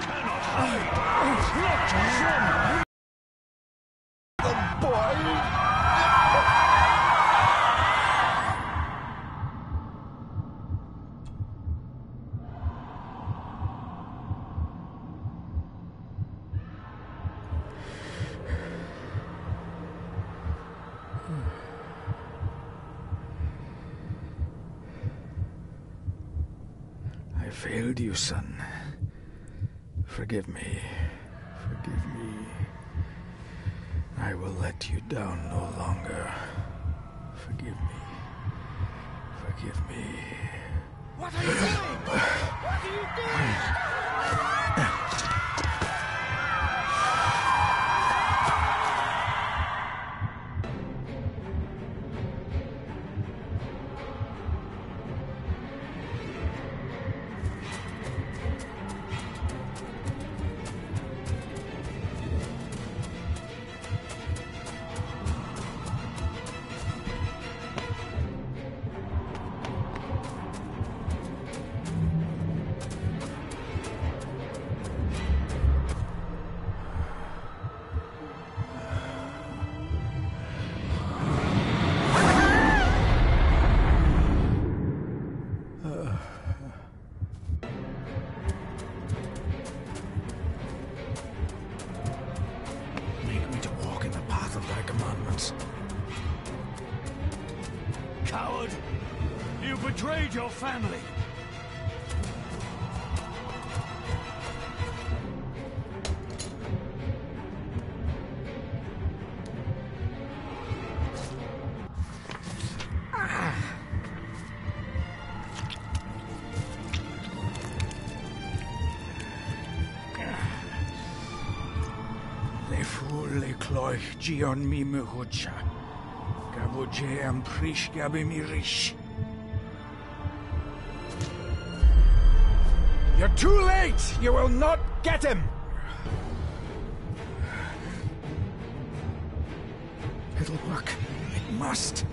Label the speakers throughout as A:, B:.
A: cannot hide! Not from the boy!
B: I failed you, son. Forgive me. Forgive me. I will let you down no longer. Forgive me. Forgive me.
A: What are you doing? What are you doing? Coward! You betrayed your family!
B: Le ful le cloich gion mi mehucha. Gaboje am prish gabi mi rish. You're too late! You will not get him! It'll work. It must.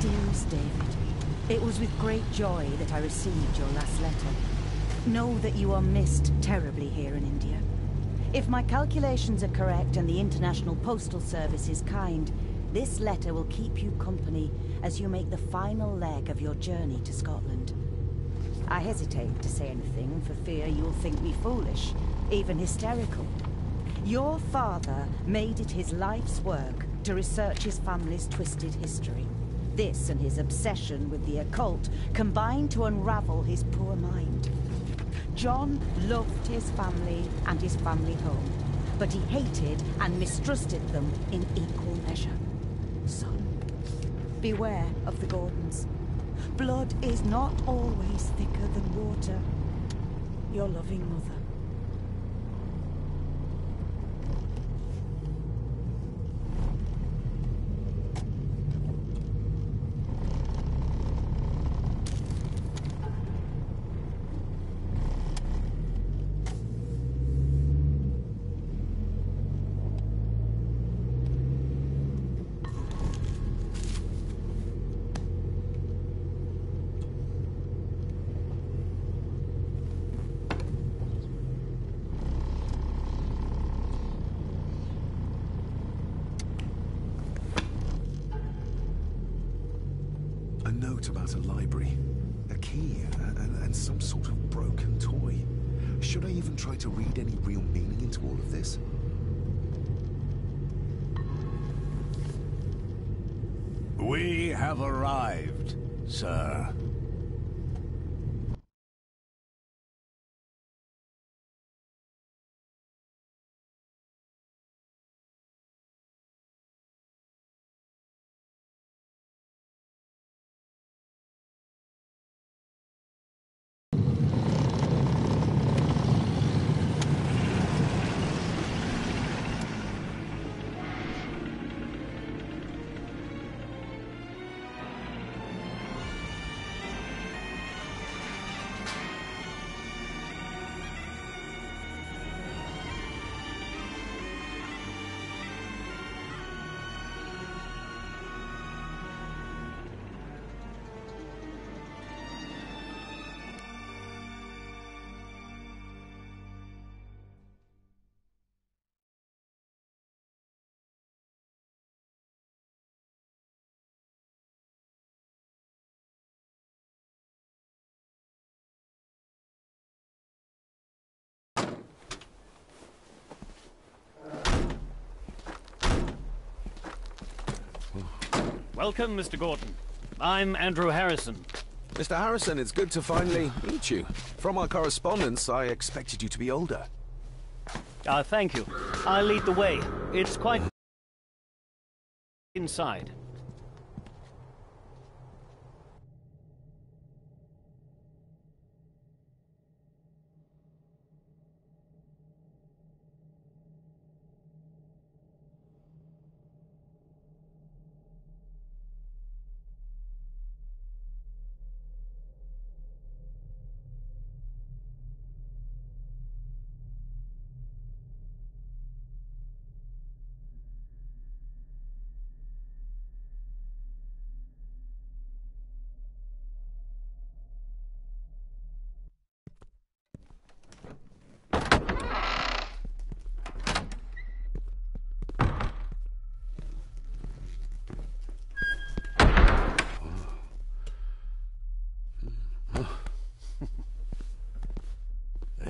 C: Dearest David, it was with great joy that I received your last letter. Know that you are missed terribly here in India. If my calculations are correct and the International Postal Service is kind, this letter will keep you company as you make the final leg of your journey to Scotland. I hesitate to say anything for fear you'll think me foolish, even hysterical. Your father made it his life's work to research his family's twisted history. This and his obsession with the occult combined to unravel his poor mind. John loved his family and his family home, but he hated and mistrusted them in equal measure. Son, beware of the Gordons. Blood is not always thicker than water. Your loving mother.
D: note about a library, a key, and some sort of broken toy. Should I even try to read any real meaning into all of this?
E: We have arrived, sir.
F: Welcome, Mr. Gordon. I'm Andrew Harrison.
D: Mr. Harrison, it's good to finally meet you. From our correspondence, I expected you to be older.
F: Thank you. I'll lead the way. It's quite inside.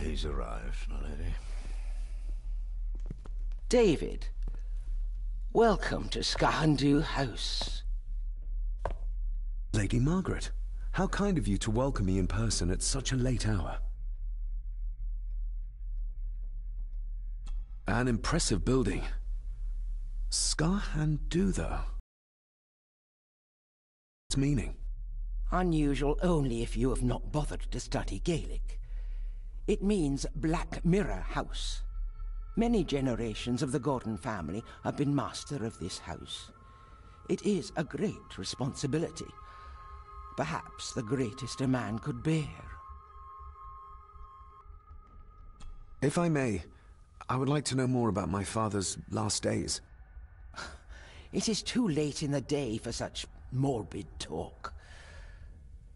E: He's arrived, my lady.
G: David, welcome to Skahandu House.
D: Lady Margaret, how kind of you to welcome me in person at such a late hour. An impressive building. Skahandu, though. Its meaning?
G: Unusual only if you have not bothered to study Gaelic. It means Black Mirror House. Many generations of the Gordon family have been master of this house. It is a great responsibility. Perhaps the greatest a man could bear.
D: If I may, I would like to know more about my father's last days.
G: It is too late in the day for such morbid talk.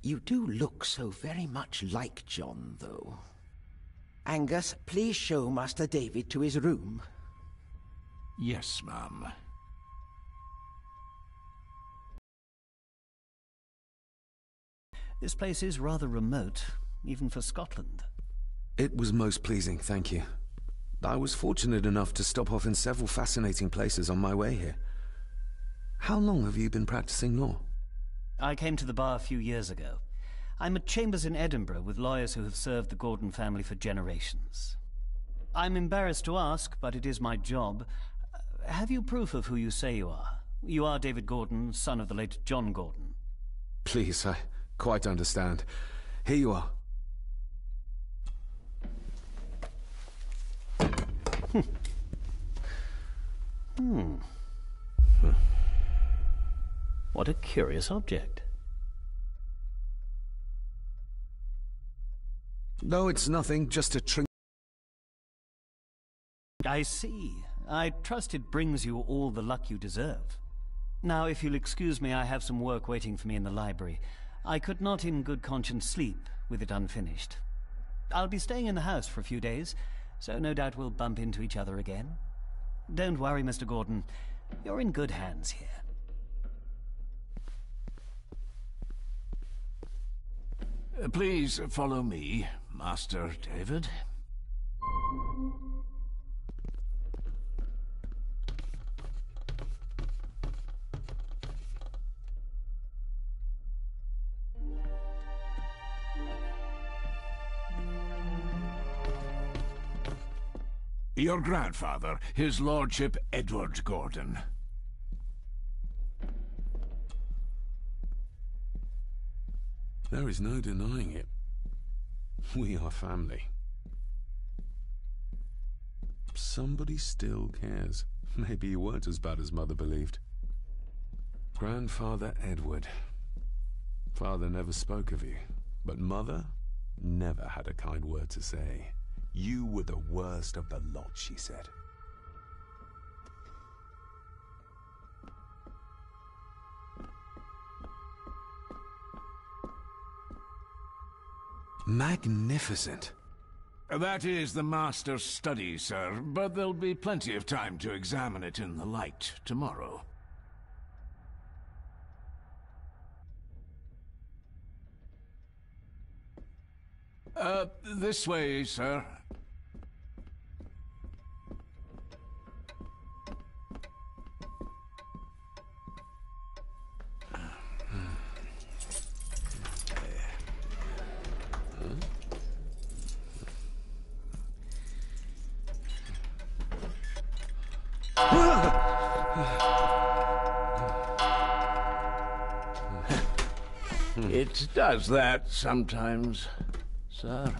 G: You do look so very much like John, though. Angus, please show Master David to his room.
E: Yes, ma'am.
F: This place is rather remote, even for Scotland.
D: It was most pleasing, thank you. I was fortunate enough to stop off in several fascinating places on my way here. How long have you been practicing law?
F: I came to the bar a few years ago. I'm at chambers in Edinburgh with lawyers who have served the Gordon family for generations. I'm embarrassed to ask, but it is my job. Have you proof of who you say you are? You are David Gordon, son of the late John Gordon.
D: Please, I quite understand. Here you are.
F: What a curious object.
D: No, it's nothing, just a trinket.
F: I see. I trust it brings you all the luck you deserve. Now, if you'll excuse me, I have some work waiting for me in the library. I could not in good conscience sleep with it unfinished. I'll be staying in the house for a few days, so no doubt we'll bump into each other again. Don't worry, Mr. Gordon. You're in good hands here.
E: Please follow me, Master David. Your grandfather, his lordship Edward Gordon.
D: There is no denying it. We are family. Somebody still cares. Maybe you weren't as bad as Mother believed. Grandfather Edward. Father never spoke of you, but Mother never had a kind word to say. You were the worst of the lot, she said. Magnificent.
E: That is the Master's study, sir, but there'll be plenty of time to examine it in the light tomorrow. This way, sir. It does that sometimes, sir.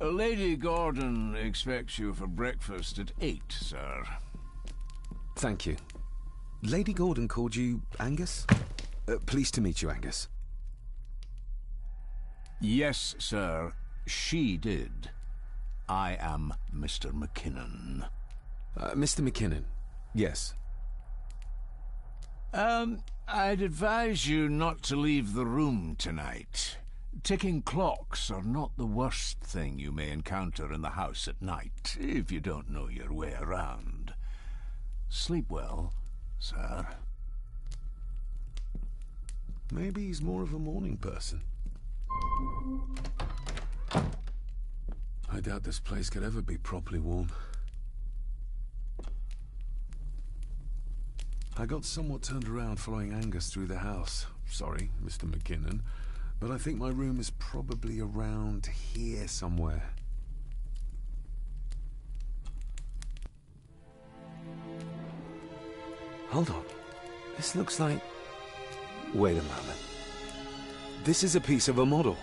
E: Lady Gordon expects you for breakfast at 8, sir.
D: Thank you. Lady Gordon called you Angus? Pleased to meet you, Angus.
E: Yes, sir. She did. I am Mr. McKinnon.
D: Mr. McKinnon. Yes.
E: I'd advise you not to leave the room tonight. Ticking clocks are not the worst thing you may encounter in the house at night, if you don't know your way around. Sleep well, sir.
D: Maybe he's more of a morning person. I doubt this place could ever be properly warm. I got somewhat turned around following Angus through the house. Sorry, Mr. McKinnon. But I think my room is probably around here somewhere. Hold on. This looks like... Wait a moment. This is a piece of a model.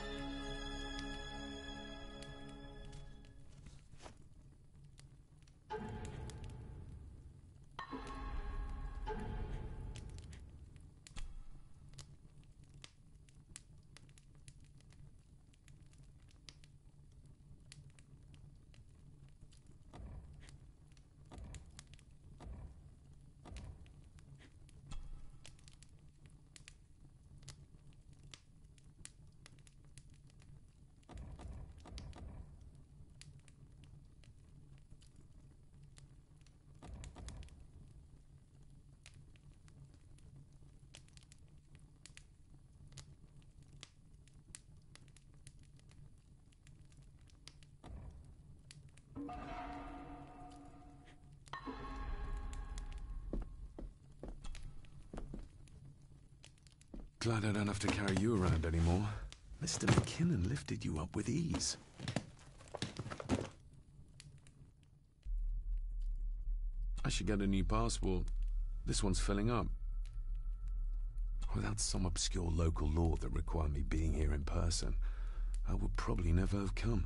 D: Glad I don't have to carry you around anymore. Mr. McKinnon lifted you up with ease. I should get a new passport. This one's filling up. Without some obscure local law that required me being here in person, I would probably never have come.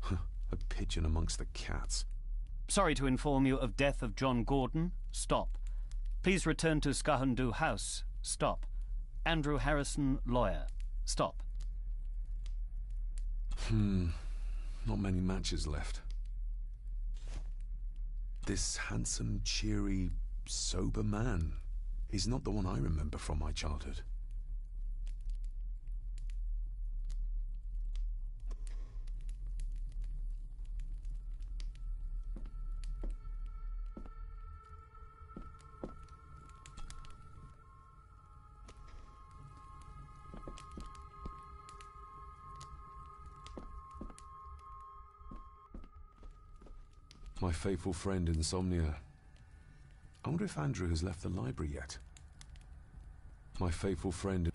D: A pigeon amongst the cats.
F: Sorry to inform you of death of John Gordon. Stop. Please return to Skahandu House. Stop. Andrew Harrison, lawyer. Stop.
D: Not many matches left. This handsome, cheery, sober man is not the one I remember from my childhood. My faithful friend Insomnia. I wonder if Andrew has left the library yet. My faithful friend...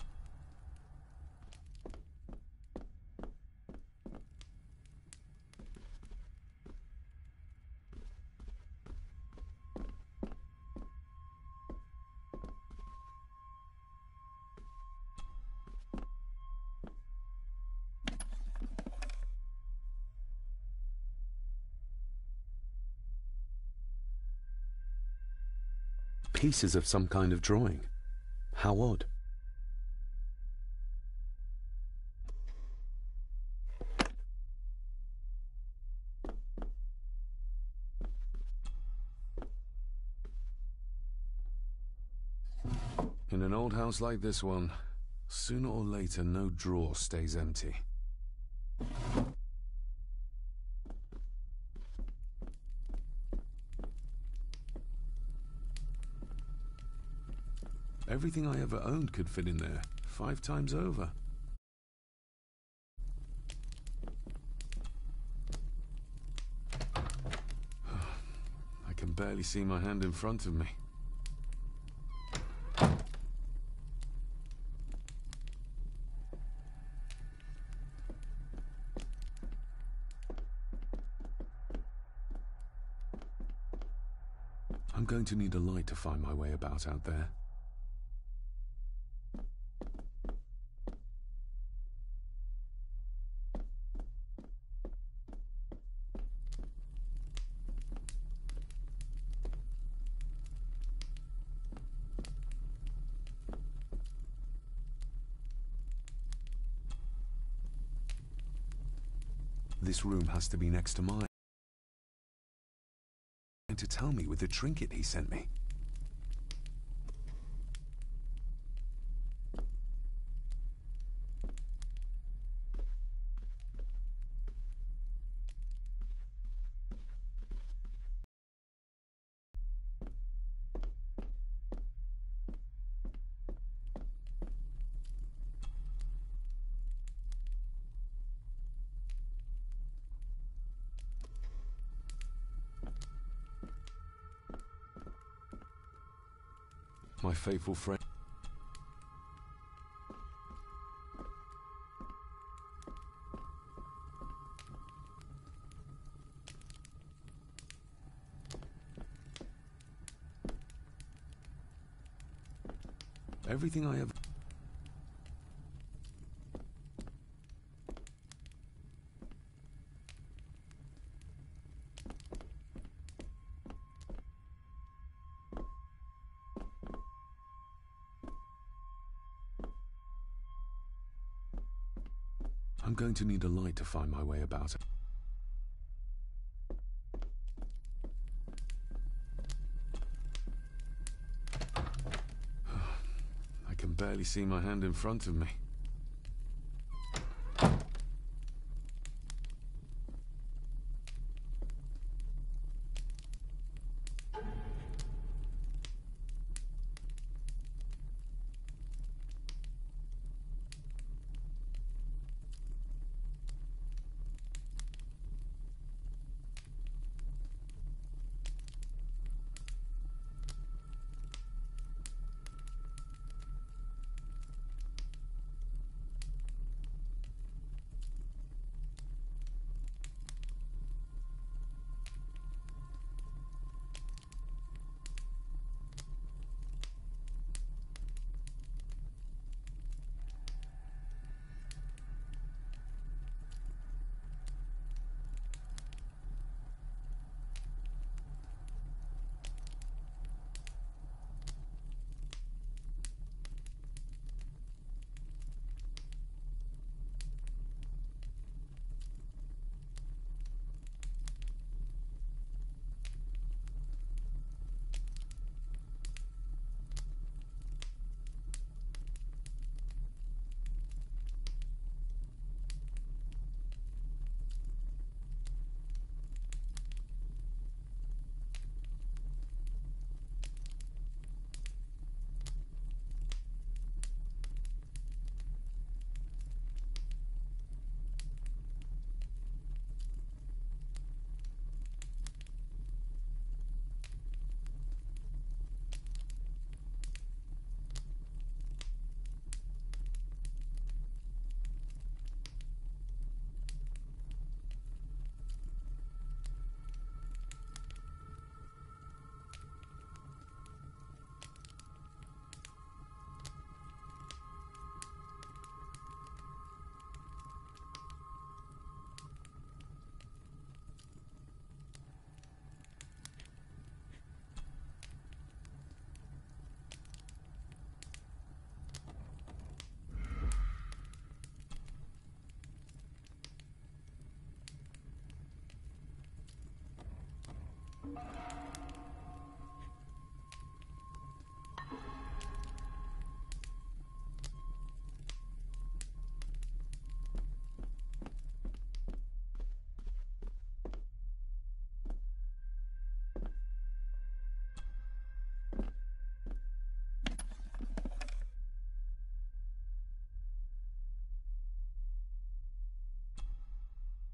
D: Pieces of some kind of drawing. How odd. In an old house like this one, sooner or later no drawer stays empty. Everything I ever owned could fit in there, 5 times over. I can barely see my hand in front of me. I'm going to need a light to find my way about out there. This room has to be next to mine. To tell me with the trinket he sent me. My faithful friend. Everything I ever... I'm going to need a light to find my way about it. I can barely see my hand in front of me.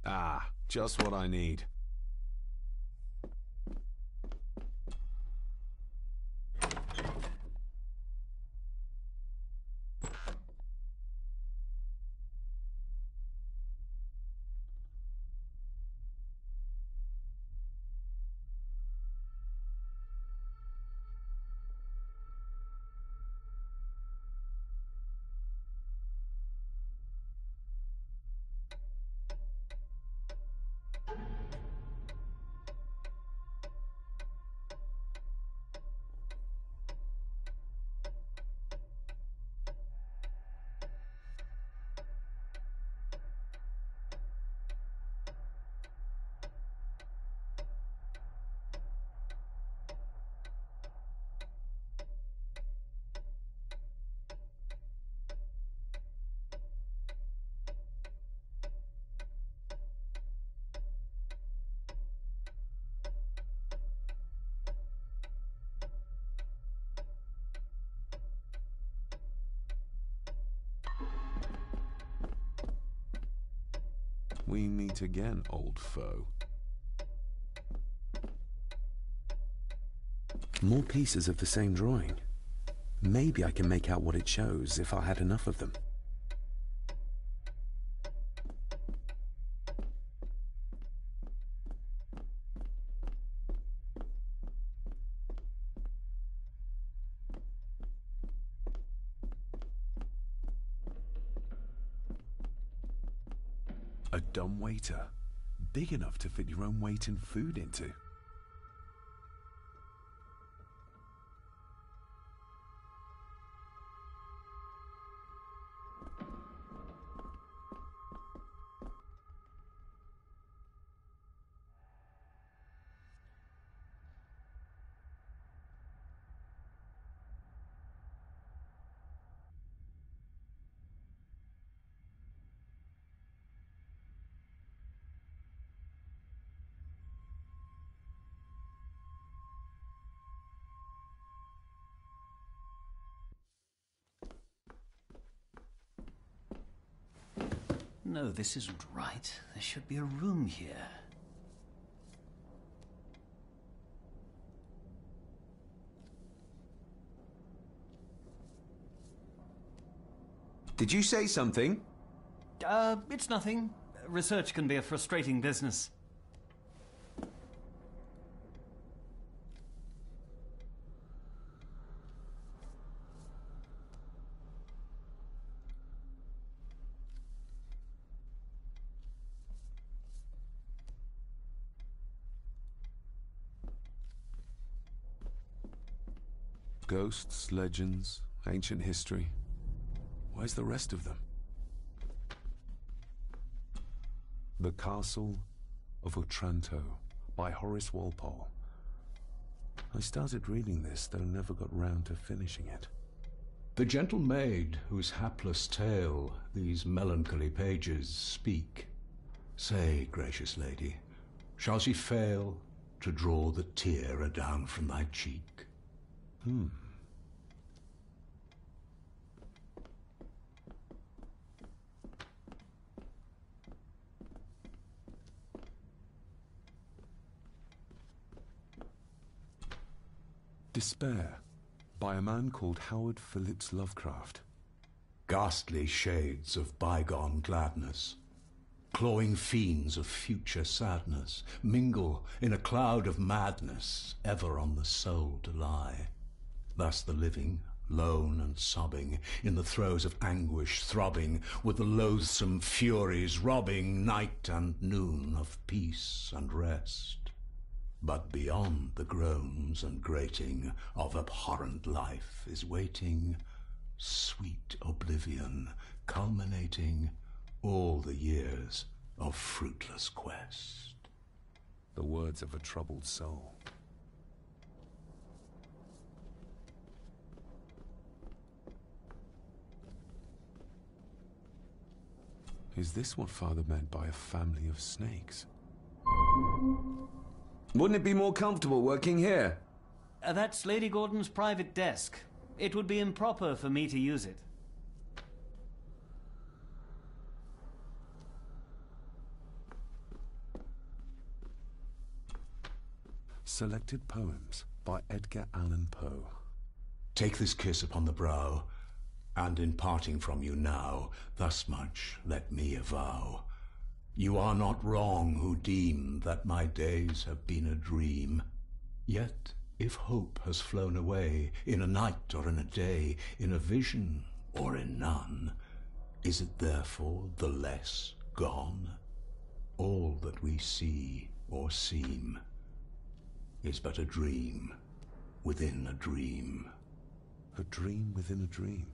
D: Ah, just what I need. We meet again, old foe. More pieces of the same drawing. Maybe I can make out what it shows if I had enough of them. A dumbwaiter, big enough to fit your own weight in food into.
F: No, this isn't right. There should be a room here.
H: Did you say something?
F: It's nothing. Research can be a frustrating business.
D: Ghosts, legends, ancient history. Where's the rest of them? The Castle of Otranto by Horace Walpole. I started reading this, though never got round to finishing it.
E: The gentle maid whose hapless tale these melancholy pages speak. Say, gracious lady, shall she fail to draw the tear adown from thy cheek?
D: Despair, by a man called Howard Phillips Lovecraft.
E: Ghastly shades of bygone gladness, clawing fiends of future sadness, mingle in a cloud of madness, ever on the soul to lie. Thus the living, lone and sobbing, in the throes of anguish throbbing, with the loathsome furies robbing night and noon of peace and rest. But beyond the groans and grating of abhorrent life is waiting sweet oblivion, culminating all the years of fruitless quest.
D: The words of a troubled soul. Is this what Father meant by a family of snakes?
H: Wouldn't it be more comfortable working here?
F: That's Lady Gordon's private desk. It would be improper for me to use it.
D: Selected Poems by Edgar Allan Poe.
E: Take this kiss upon the brow, and in parting from you now, thus much let me avow. You are not wrong who deem that my days have been a dream. Yet, if hope has flown away, in a night or in a day, in a vision or in none, is it therefore the less gone? All that we see or seem is but a dream within a dream.
D: A dream within a dream.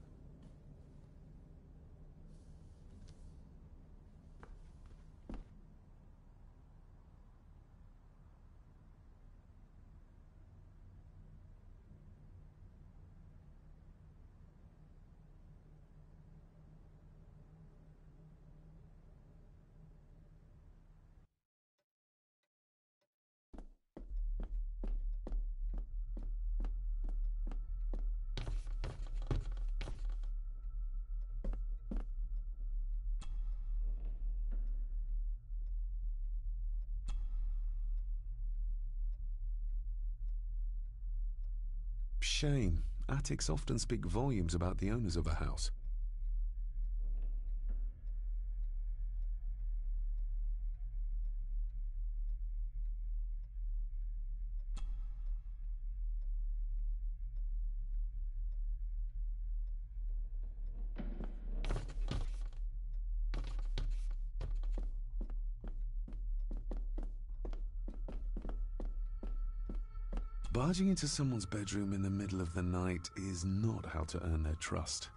D: Shame. Attics often speak volumes about the owners of a house. Barging into someone's bedroom in the middle of the night is not how to earn their trust.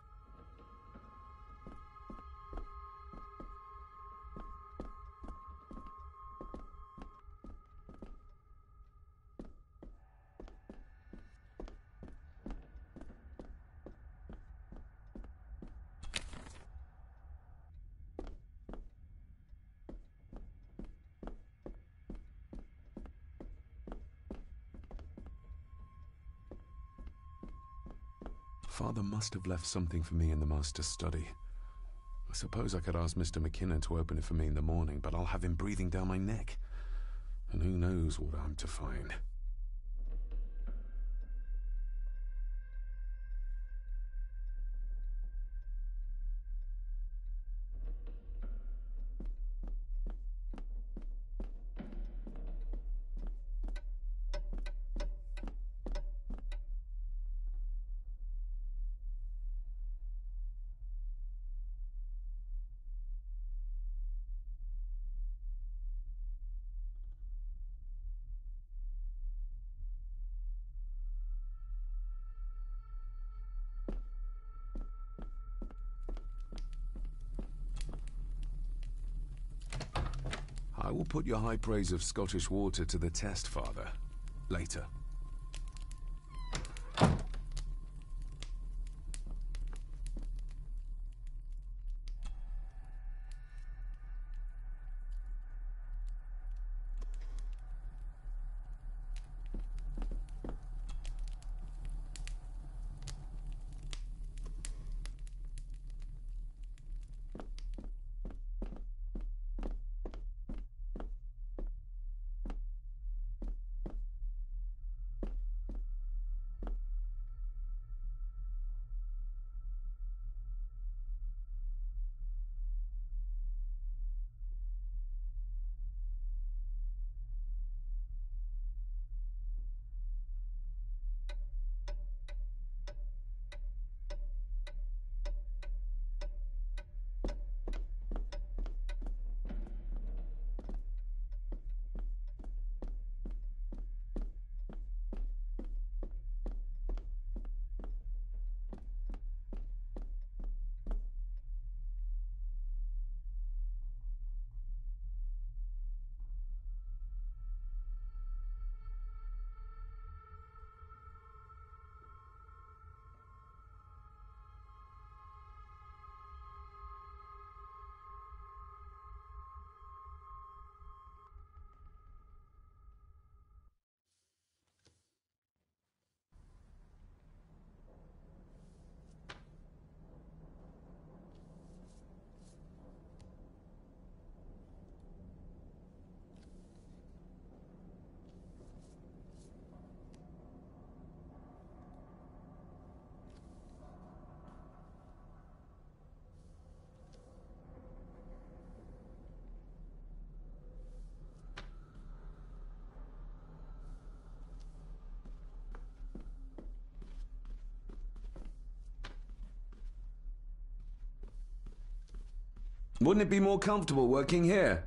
D: Father must have left something for me in the master's study. I suppose I could ask Mr. McKinnon to open it for me in the morning, but I'll have him breathing down my neck. And who knows what I'm to find. I will put your high praise of Scottish water to the test, Father. Later.
H: Wouldn't it be more comfortable working here?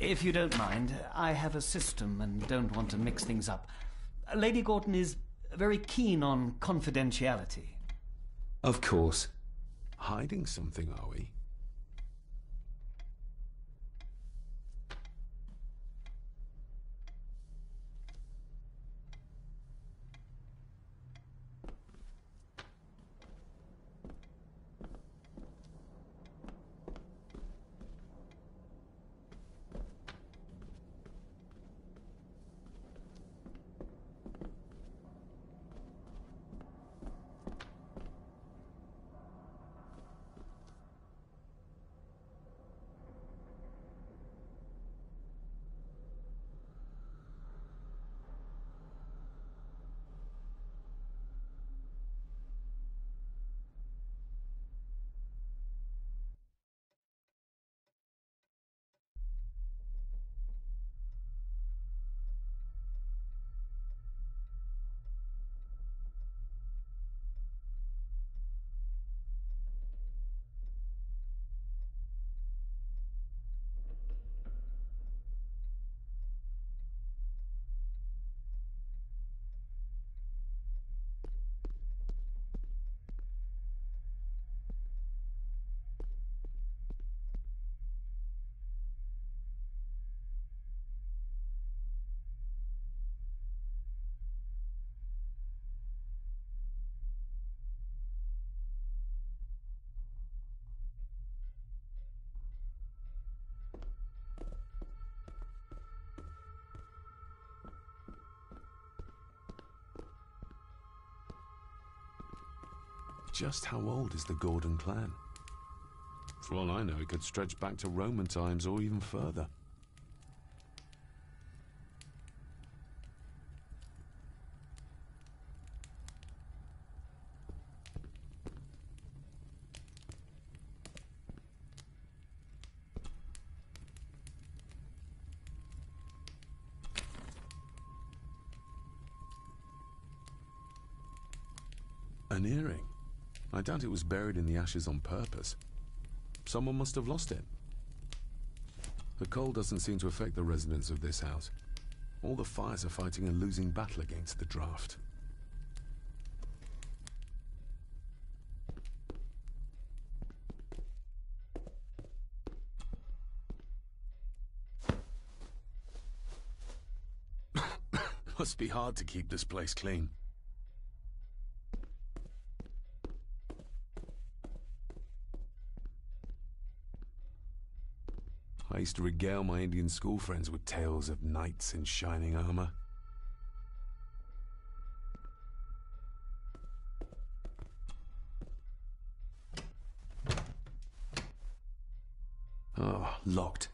F: If you don't mind, I have a system and don't want to mix things up. Lady Gordon is very keen on confidentiality.
H: Of course.
D: Hiding something, are we? Just how old is the Gordon clan? For all I know, it could stretch back to Roman times or even further. An earring. I doubt it was buried in the ashes on purpose. Someone must have lost it. The cold doesn't seem to affect the residents of this house. All the fires are fighting a losing battle against the draft. Must be hard to keep this place clean. I used to regale my Indian school friends with tales of knights in shining armor. Oh, locked.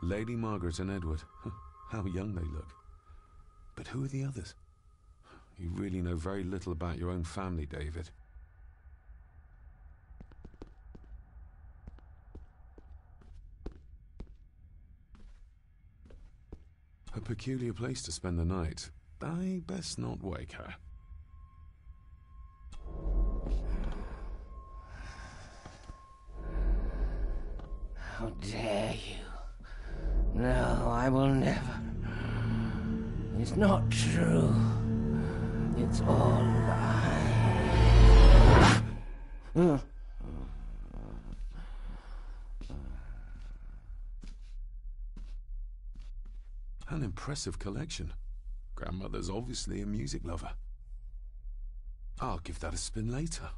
D: Lady Margaret and Edward. How young they look. But who are the others? You really know very little about your own family, David. A peculiar place to spend the night. I best not wake her.
G: How dare you? No, I will never. It's not true. It's all lies.
D: An impressive collection. Grandmother's obviously a music lover. I'll give that a spin later.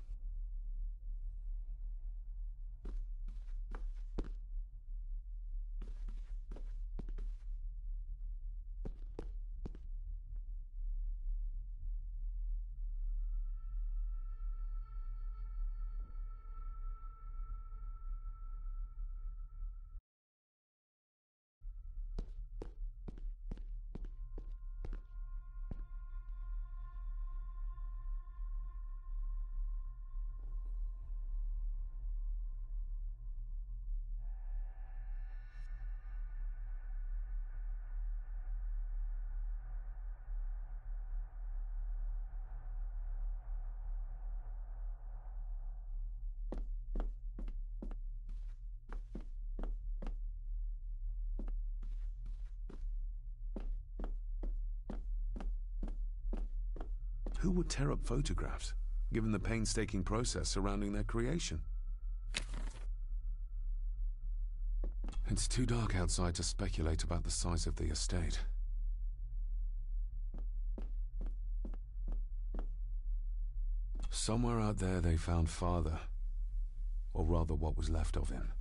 D: Who would tear up photographs, given the painstaking process surrounding their creation? It's too dark outside to speculate about the size of the estate. Somewhere out there they found Father, or rather what was left of him.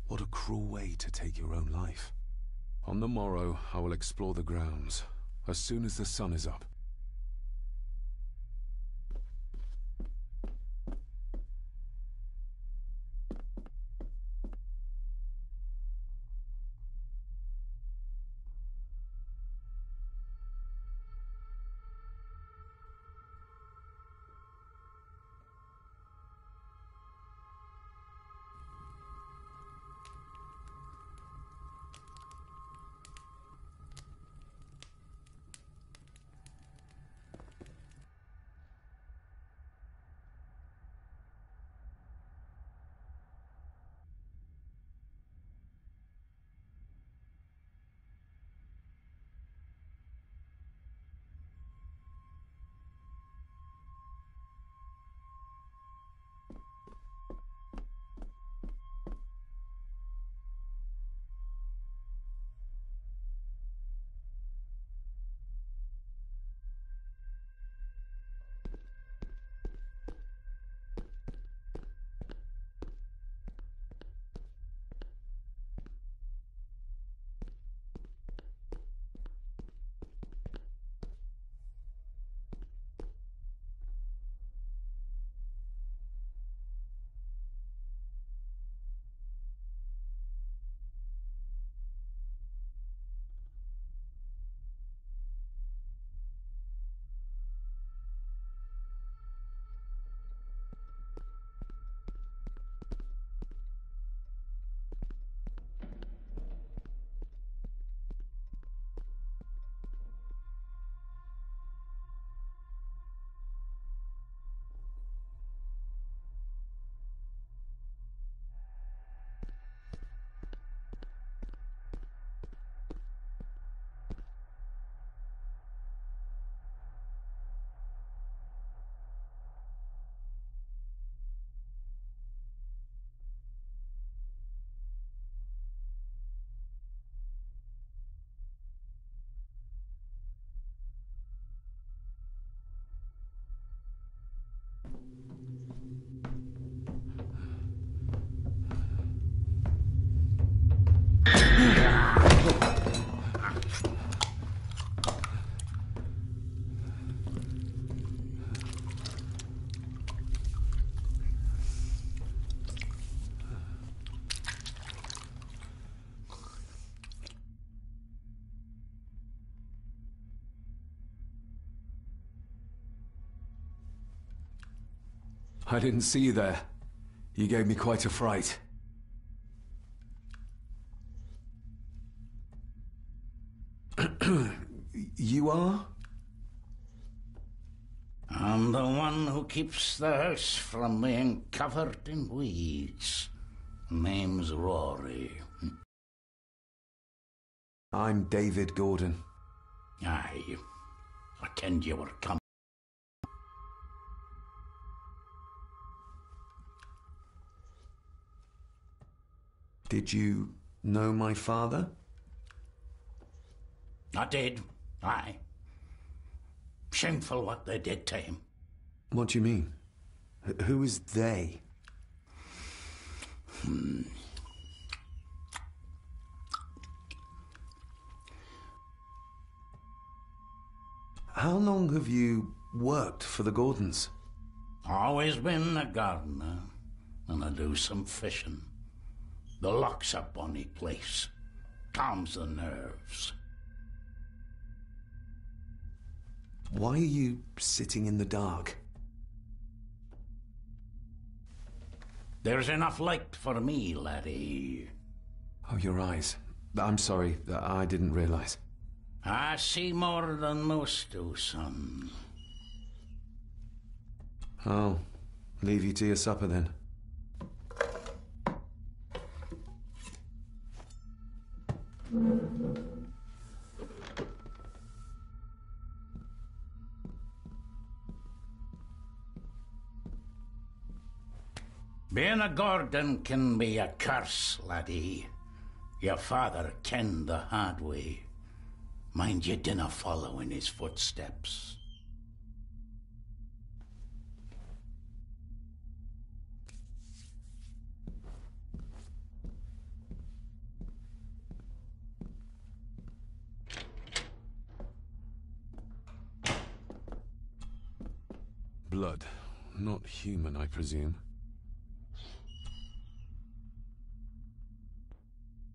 D: What a cruel way to take your own life. On the morrow, I will explore the grounds, as soon as the sun is up.
H: I didn't see you there. You gave me quite a fright. You are?
I: I'm the one who keeps the house from being covered in weeds. Name's Rory.
H: I'm David Gordon.
I: Aye, I kenned you were coming.
H: Did you know my father?
I: I did, aye. Shameful what they did to him.
H: What do you mean? Who is they? How long have you worked for the Gordons?
I: Always been a gardener, and I do some fishing. The loch's a bonny place. Calms the nerves.
H: Why are you sitting in the dark?
I: There's enough light for me, laddie.
H: Oh, your eyes. I'm sorry, I didn't realize.
I: I see more than most do, son.
H: I'll leave you to your supper then.
I: Being a Gordon can be a curse, laddie. Your father kenned the hard way. Mind you dinna follow in his footsteps.
D: Blood. Not human, I presume.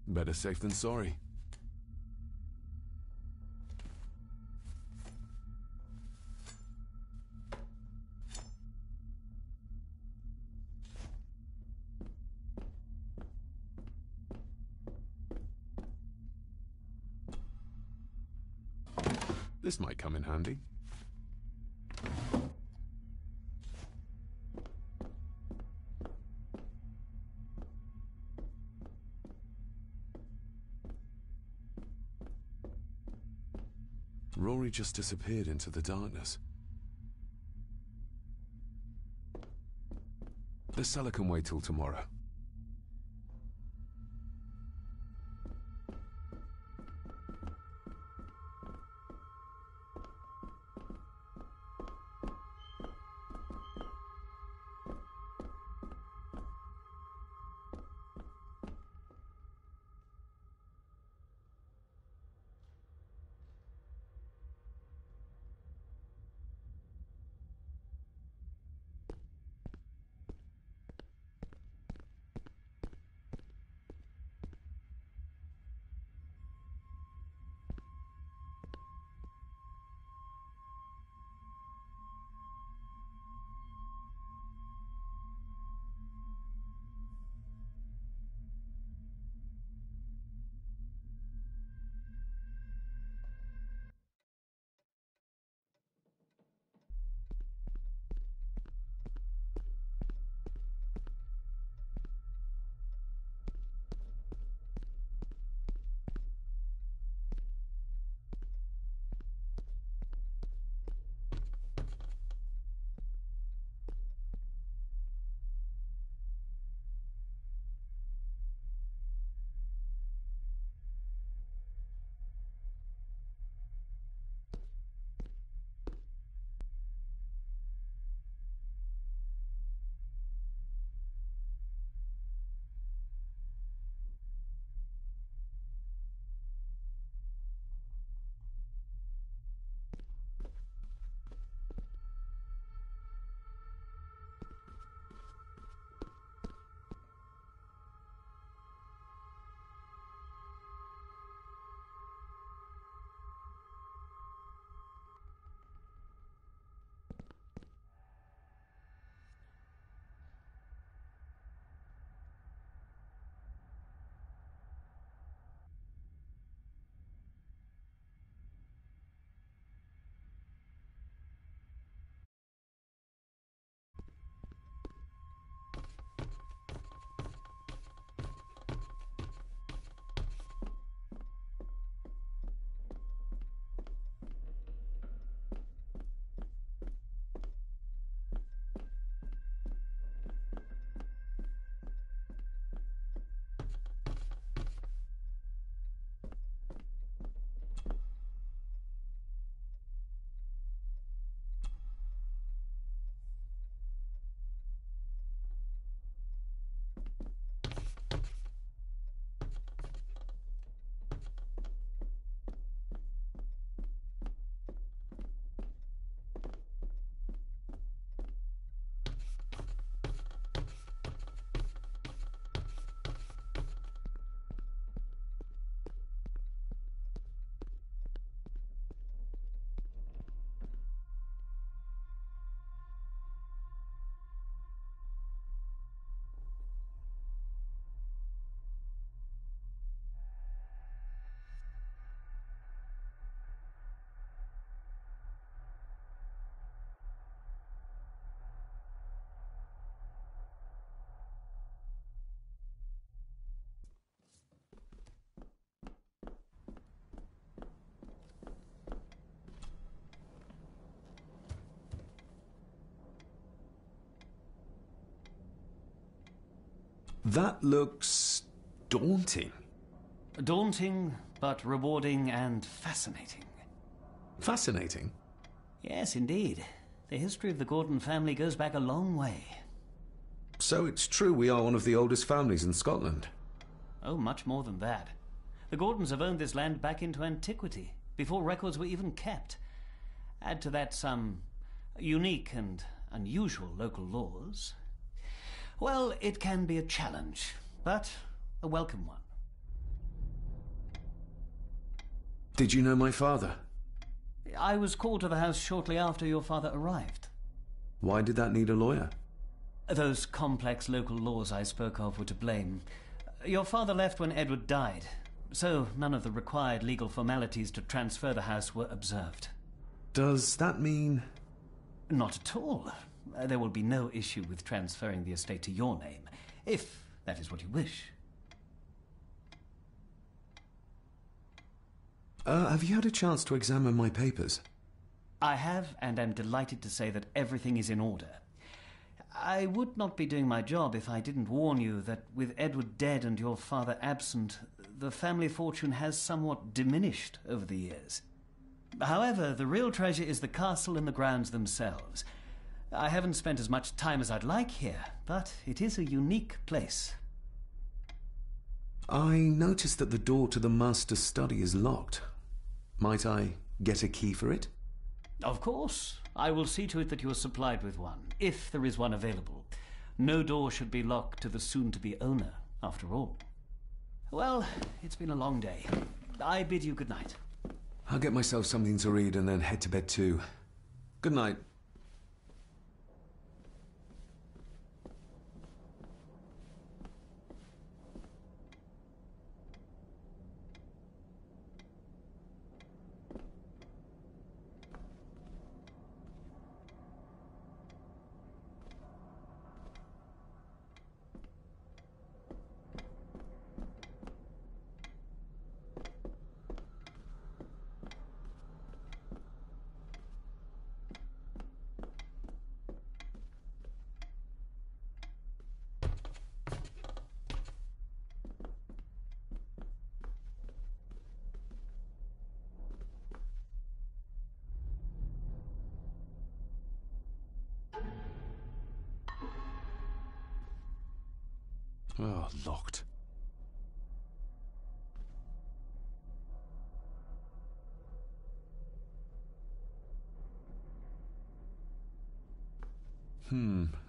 D: Better safe than sorry. This might come in handy. Rory just disappeared into the darkness. The cellar can wait till tomorrow. That looks daunting.
F: Daunting, but rewarding and fascinating.
D: Fascinating?
F: Yes, indeed. The history of the Gordon family goes back a long way.
D: So it's true we are one of the oldest families in Scotland?
F: Oh, much more than that. The Gordons have owned this land back into antiquity, before records were even kept. Add to that some unique and unusual local laws. Well, it can be a challenge, but a welcome one.
D: Did you know my father?
F: I was called to the house shortly after your father arrived.
D: Why did that need a lawyer?
F: Those complex local laws I spoke of were to blame. Your father left when Edward died, so none of the required legal formalities to transfer the house were observed.
D: Does that mean...
F: Not at all. There will be no issue with transferring the estate to your name, if that is what you wish.
D: Have you had a chance to examine my papers?
F: I have, and am delighted to say that everything is in order. I would not be doing my job if I didn't warn you that with Edward dead and your father absent, the family fortune has somewhat diminished over the years. However, the real treasure is the castle and the grounds themselves. I haven't spent as much time as I'd like here, but it is a unique place.
D: I noticed that the door to the master's study is locked. Might I get a key for it?
F: Of course. I will see to it that you are supplied with one, if there is one available. No door should be locked to the soon-to-be owner, after all. Well, it's been a long day. I bid you good night.
D: I'll get myself something to read and then head to bed too. Good night. Oh, locked.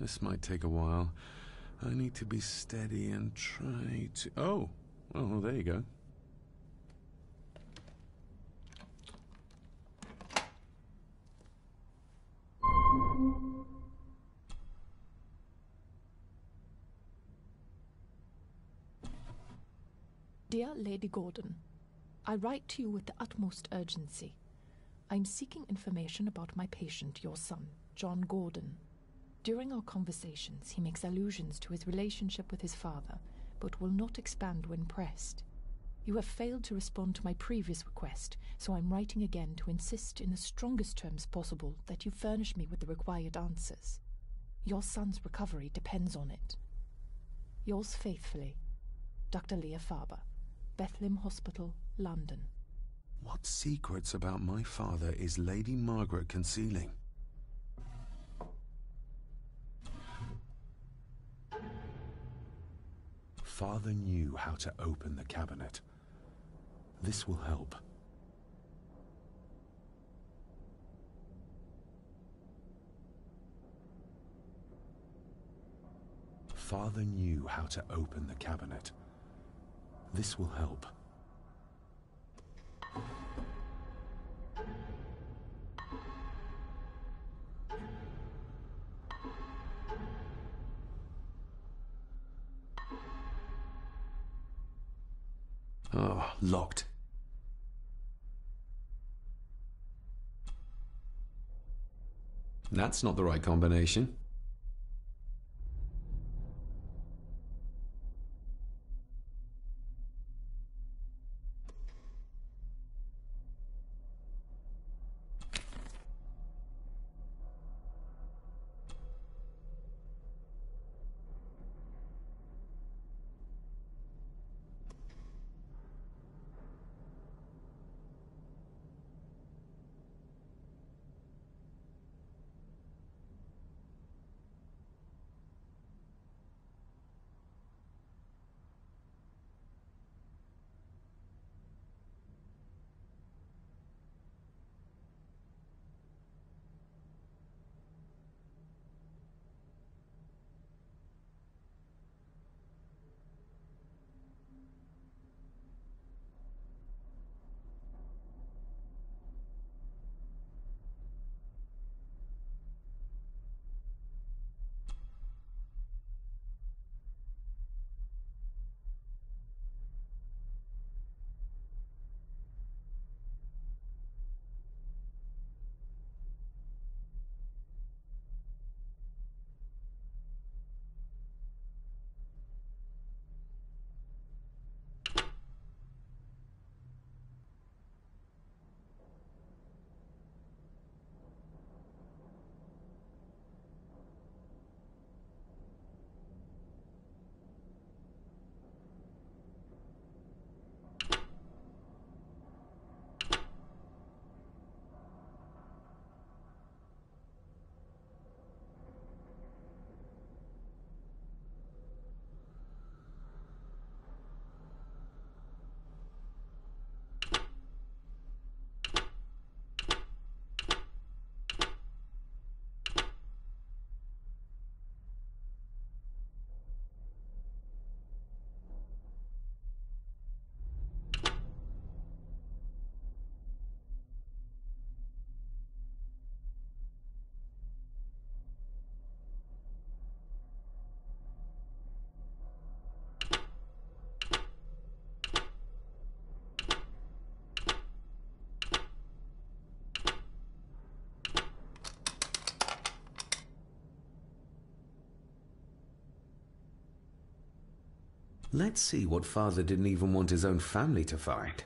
D: This might take a while. I need to be steady and try to... Oh, there you go.
J: Dear Lady Gordon, I write to you with the utmost urgency. I'm seeking information about my patient, your son, John Gordon. During our conversations, he makes allusions to his relationship with his father, but will not expand when pressed. You have failed to respond to my previous request, so I'm writing again to insist in the strongest terms possible that you furnish me with the required answers. Your son's recovery depends on it. Yours faithfully, Dr. Leah Farber, Bethlehem Hospital, London.
D: What secrets about my father is Lady Margaret concealing? Father knew how to open the cabinet. This will help. Father knew how to open the cabinet. This will help. Oh, locked. That's not the right combination.
H: Let's see what father didn't even want his own family to find.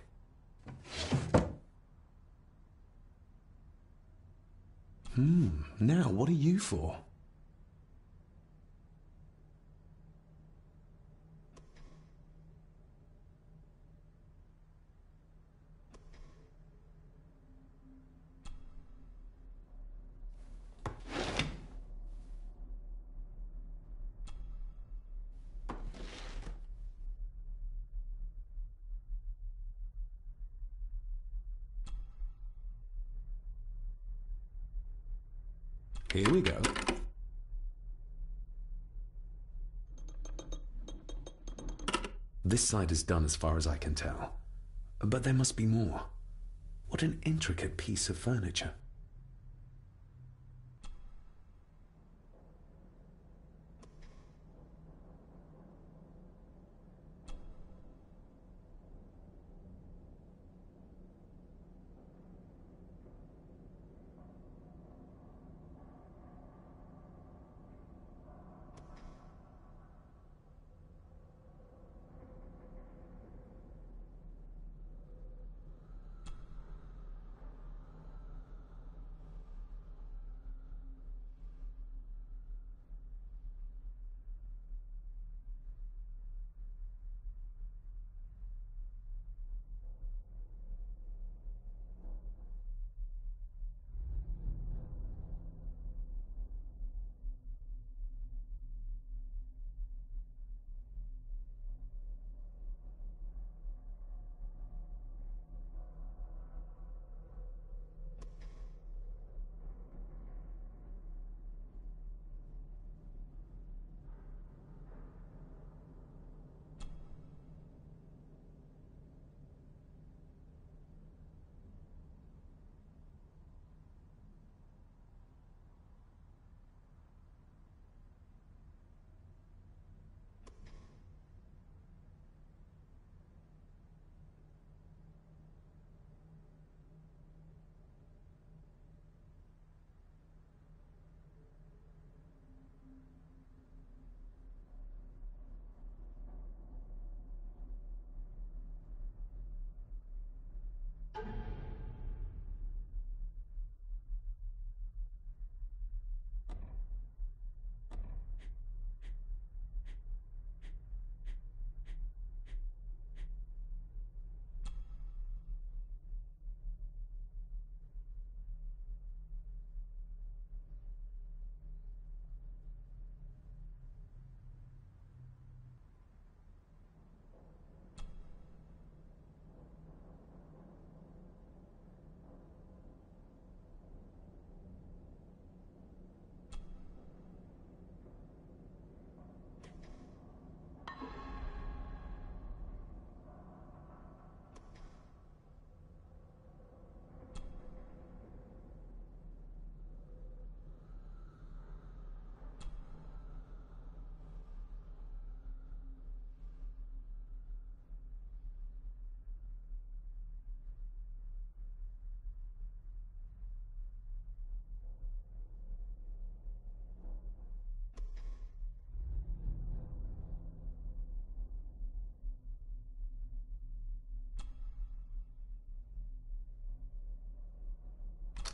H: Now what are you for? Here we go. This side is done as far as I can tell. But there must be more. What an intricate piece of furniture.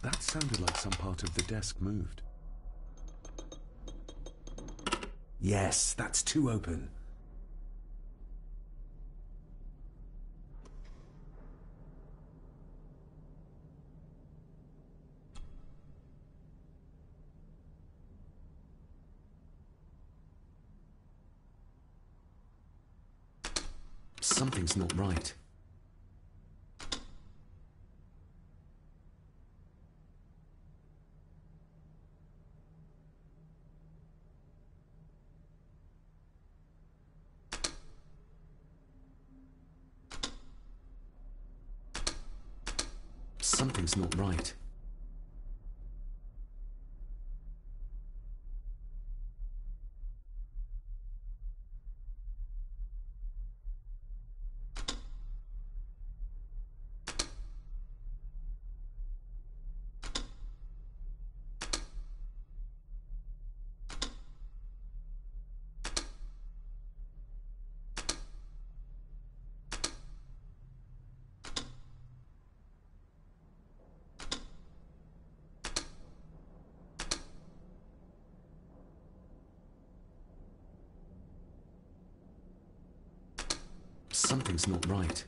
H: That sounded like some part of the desk moved. Yes, that's too open. Something's not right. Something's not right. Something's not right.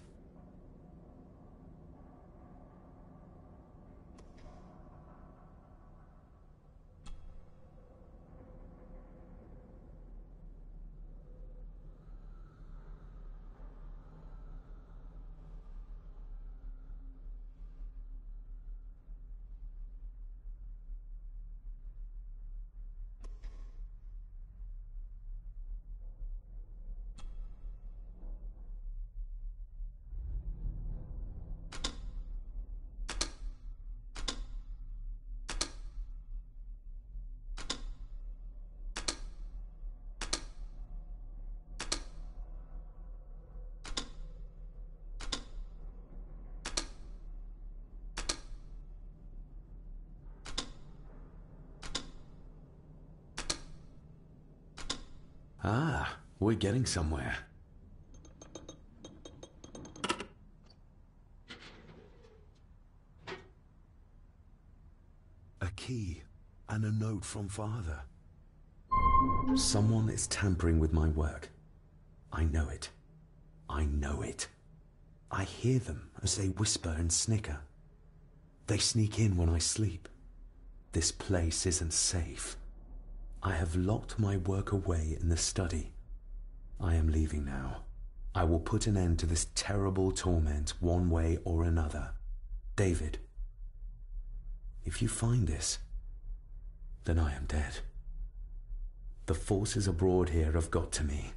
H: Ah, we're getting somewhere. A key and a note from Father. Someone is tampering with my work. I know it. I know it. I hear them as they whisper and snicker. They sneak in when I sleep. This place isn't safe. I have locked my work away in the study. I am leaving now. I will put an end to this terrible torment one way or another. David, if you find this, then I am dead. The forces abroad here have got to me.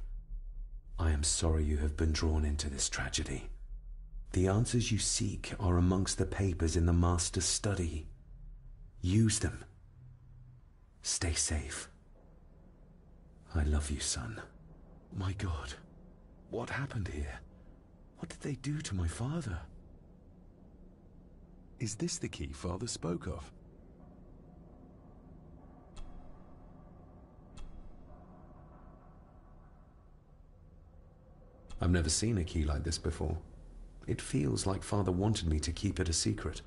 H: I am sorry you have been drawn into this tragedy. The answers you seek are amongst the papers in the Master's study. Use them. Stay safe. I love you, son. My God, what happened here? What did they do to my father?
D: Is this the key Father spoke of?
H: I've never seen a key like this before. It feels like Father wanted me to keep it a secret.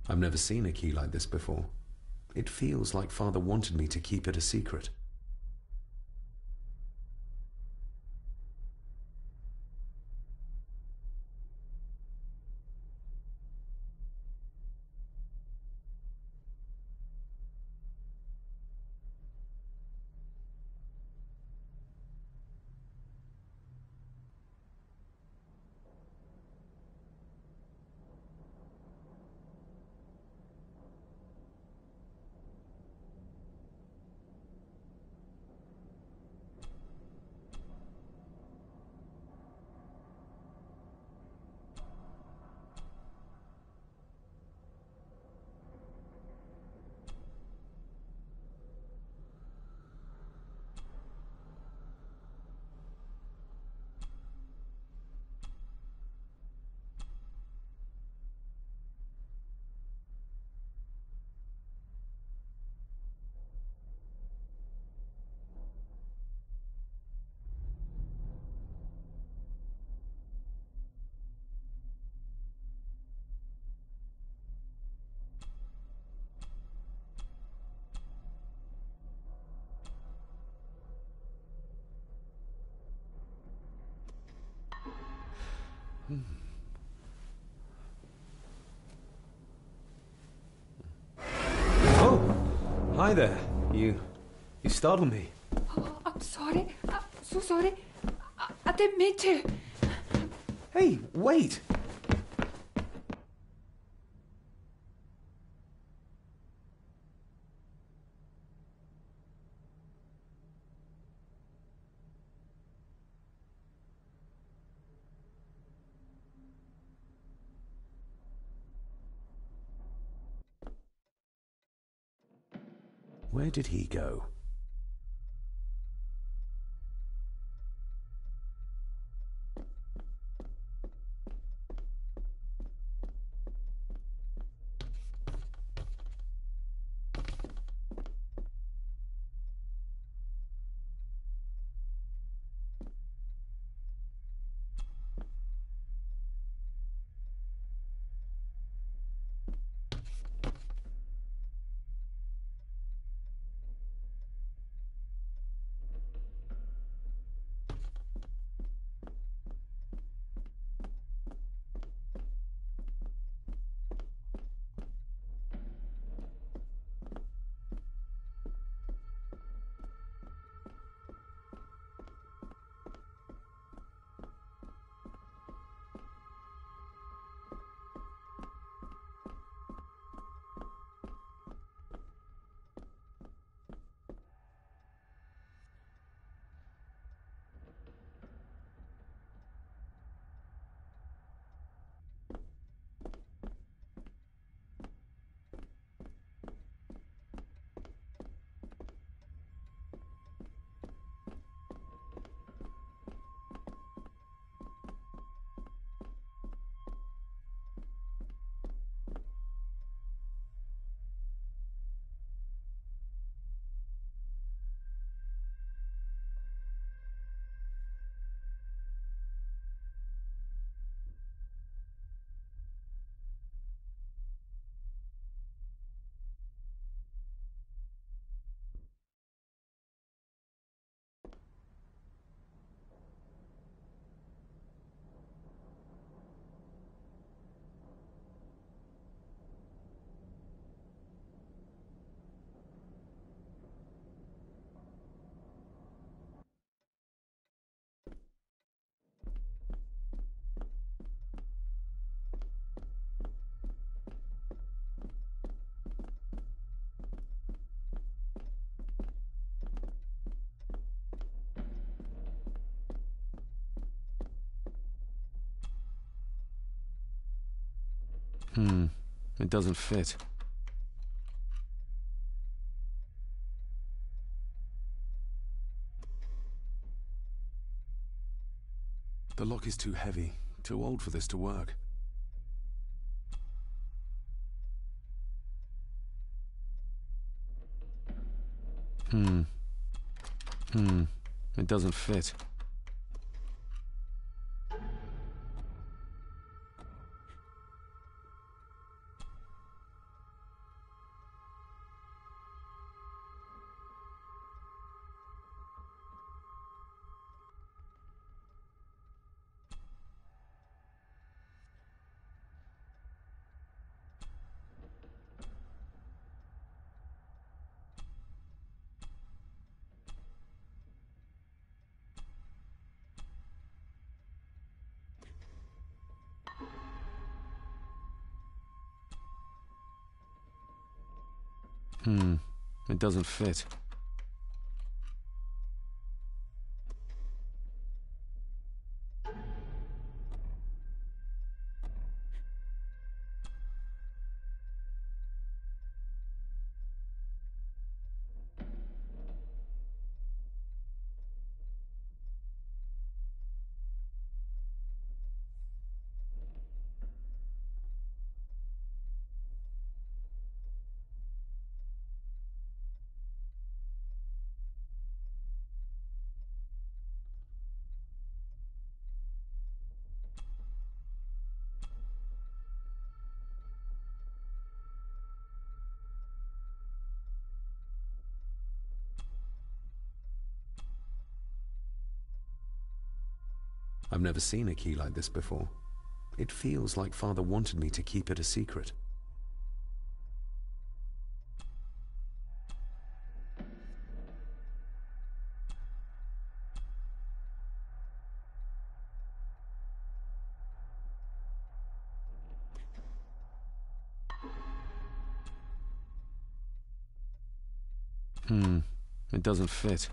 H: I've never seen a key like this before. It feels like Father wanted me to keep it a secret. Oh! Hi there. You startled me.
K: Oh, I'm sorry. I'm so sorry. I didn't mean to.
H: Hey, wait! Where did he go?
D: It doesn't fit. The lock is too heavy, too old for this to work. It doesn't fit. It doesn't fit. I've never seen a key like this before.
H: It feels like Father wanted me to keep it a secret.
D: It doesn't fit.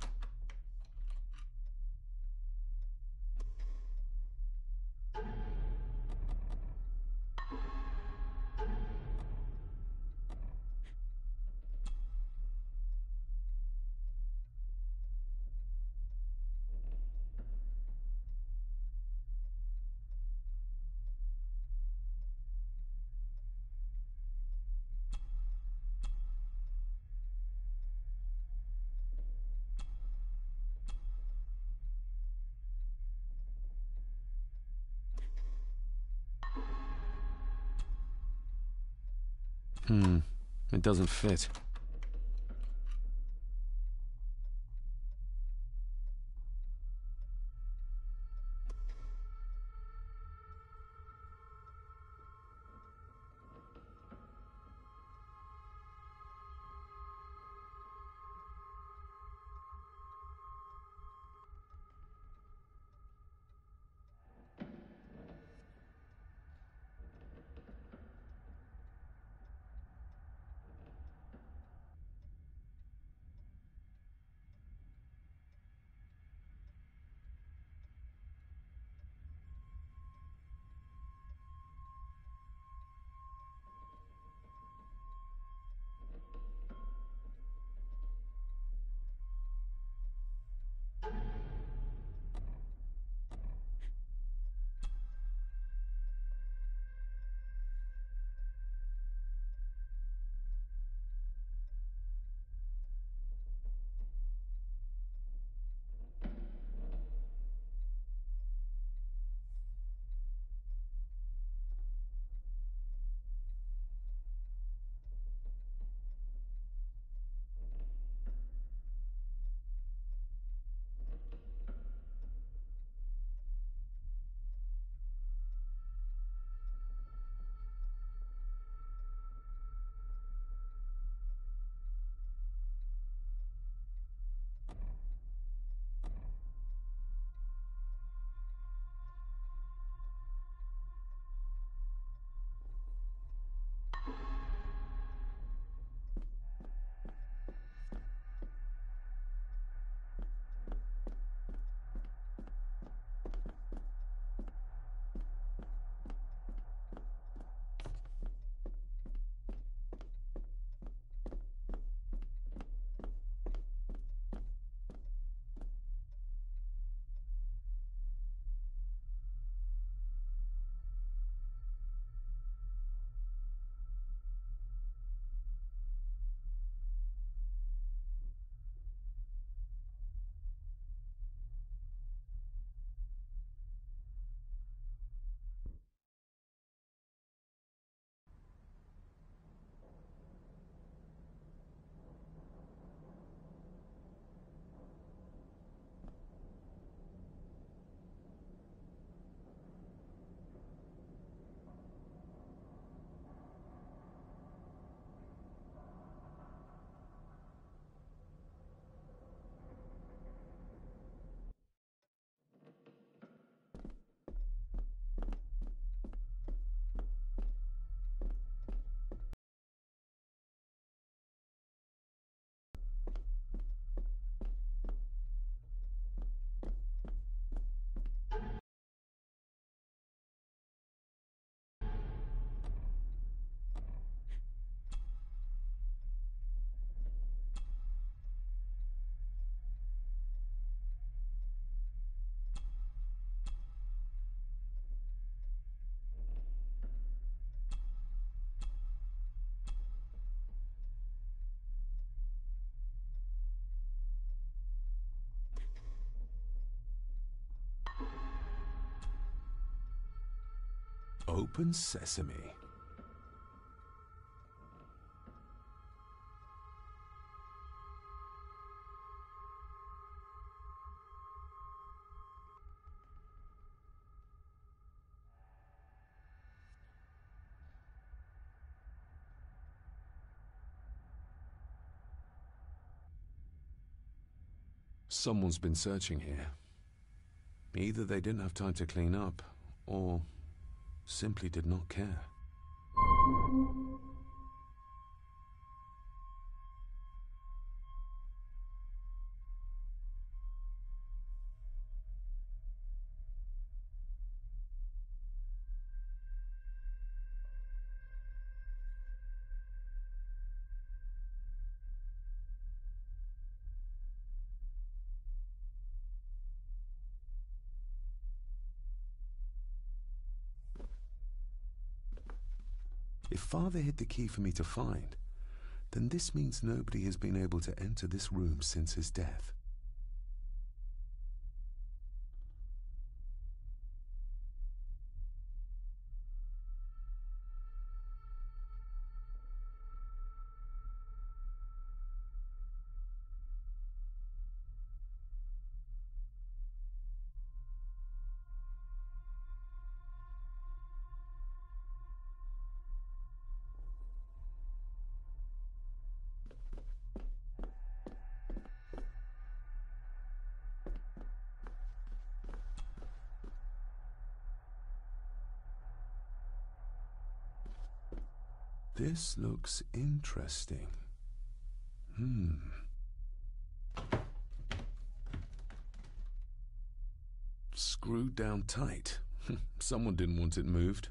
D: It doesn't fit. Open sesame. Someone's been searching here. Either they didn't have time to clean up, or simply did not care. If Father hid the key for me to find, then this means nobody has been able to enter this room since his death. This looks interesting. Screwed down tight. Someone didn't want it moved.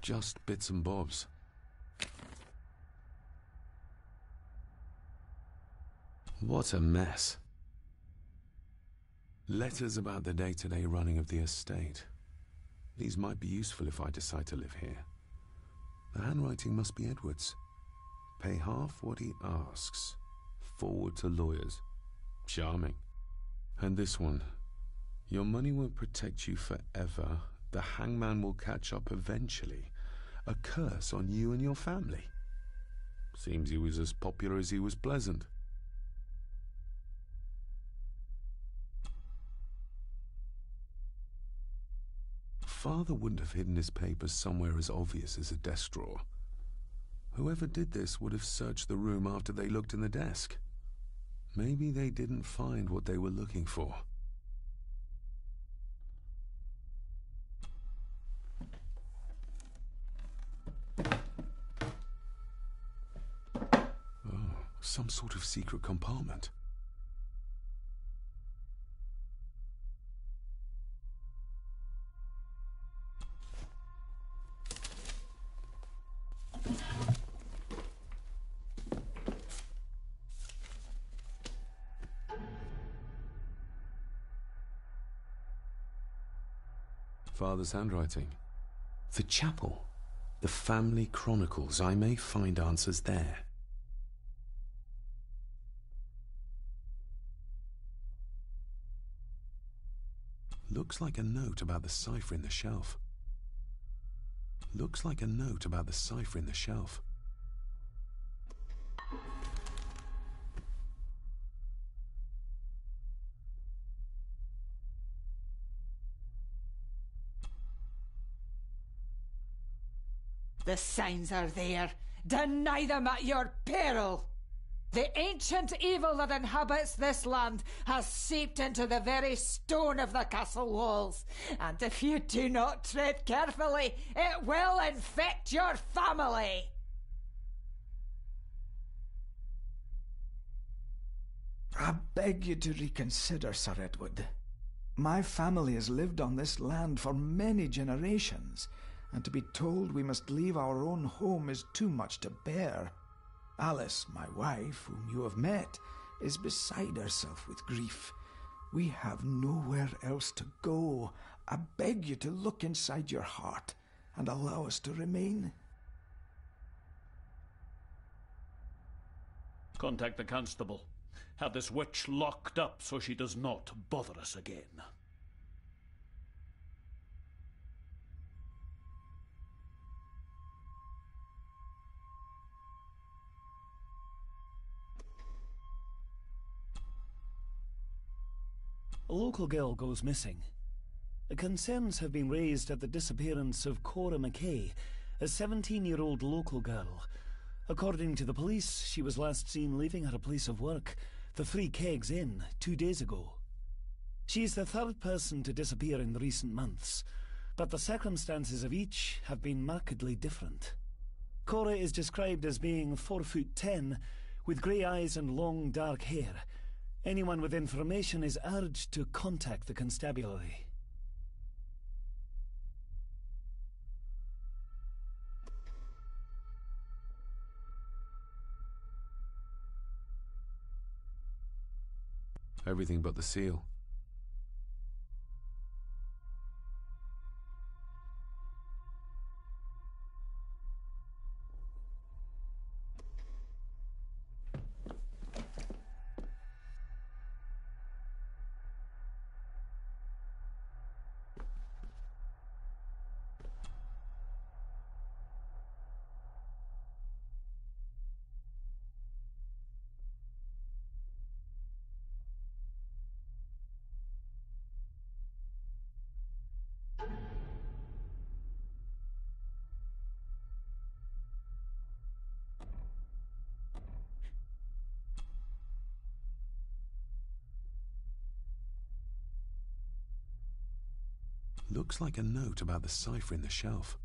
D: Just bits and bobs. What a mess. Letters about the day-to-day running of the estate. These might be useful if I decide to live here. The handwriting must be Edward's. Pay half what he asks. Forward to lawyers. Charming. And this one. Your money won't protect you forever. The hangman will catch up eventually. A curse on you and your family. Seems he was as popular as he was pleasant. Father wouldn't have hidden his papers somewhere as obvious as a desk drawer. Whoever did this would have searched the room after they looked in the desk. Maybe they didn't find what they were looking for. Some sort of secret compartment. Father's handwriting. The chapel. The family chronicles. I may find answers there. Looks like a note about the cipher in the shelf. Looks like a note about the cipher in the shelf.
L: The signs are there. Deny them at your peril. The ancient evil that inhabits this land has seeped into the very stone of the castle walls, and if you do not tread carefully, it will infect your family.
B: I beg you to reconsider, Sir Edward. My family has lived on this land for many generations, and to be told we must leave our own home is too much to bear. Alice, my wife, whom you have met, is beside herself with grief. We have nowhere else to go. I beg you to look inside your heart and allow us to remain.
M: Contact the constable. Have this witch locked up so she does not bother us again.
F: A local girl goes missing. Concerns have been raised at the disappearance of Cora McKay, a 17-year-old local girl. According to the police, she was last seen leaving her place of work, the Three Kegs Inn, 2 days ago. She is the third person to disappear in recent months, but the circumstances of each have been markedly different. Cora is described as being 4'10", with grey eyes and long dark hair. Anyone with information is urged to contact the constabulary.
D: Everything but the seal. Looks like a note about the cipher in the shelf.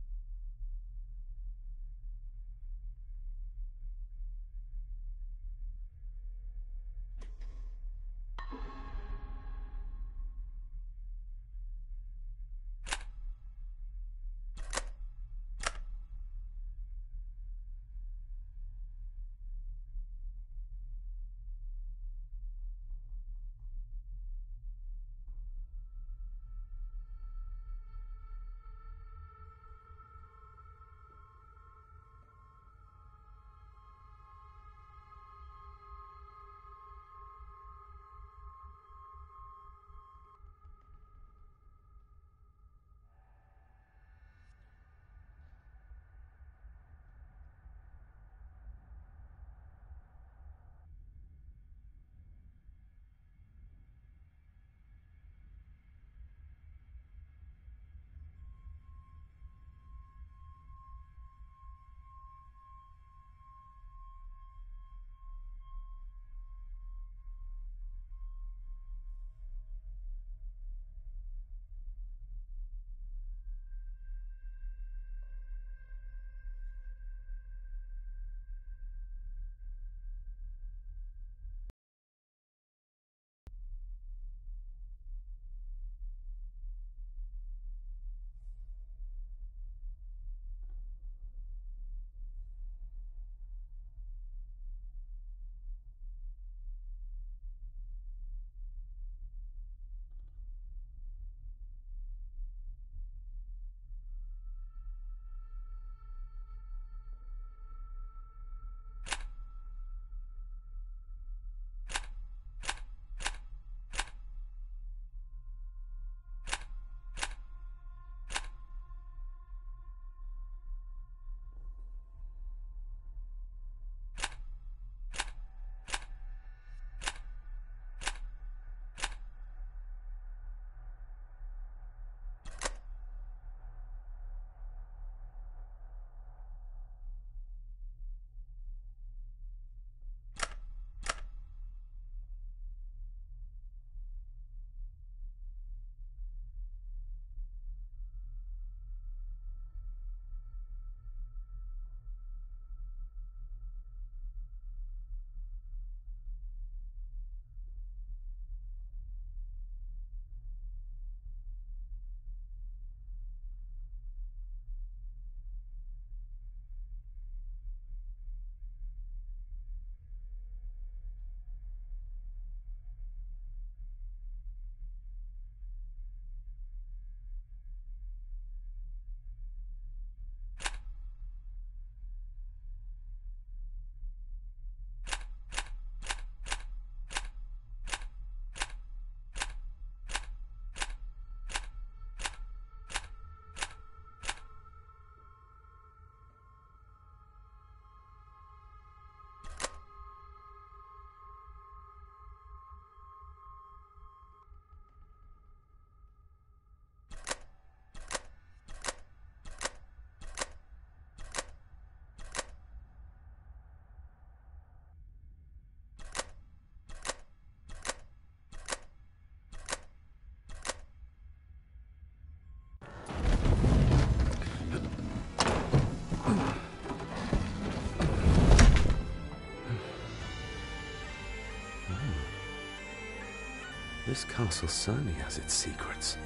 D: This castle certainly has its secrets.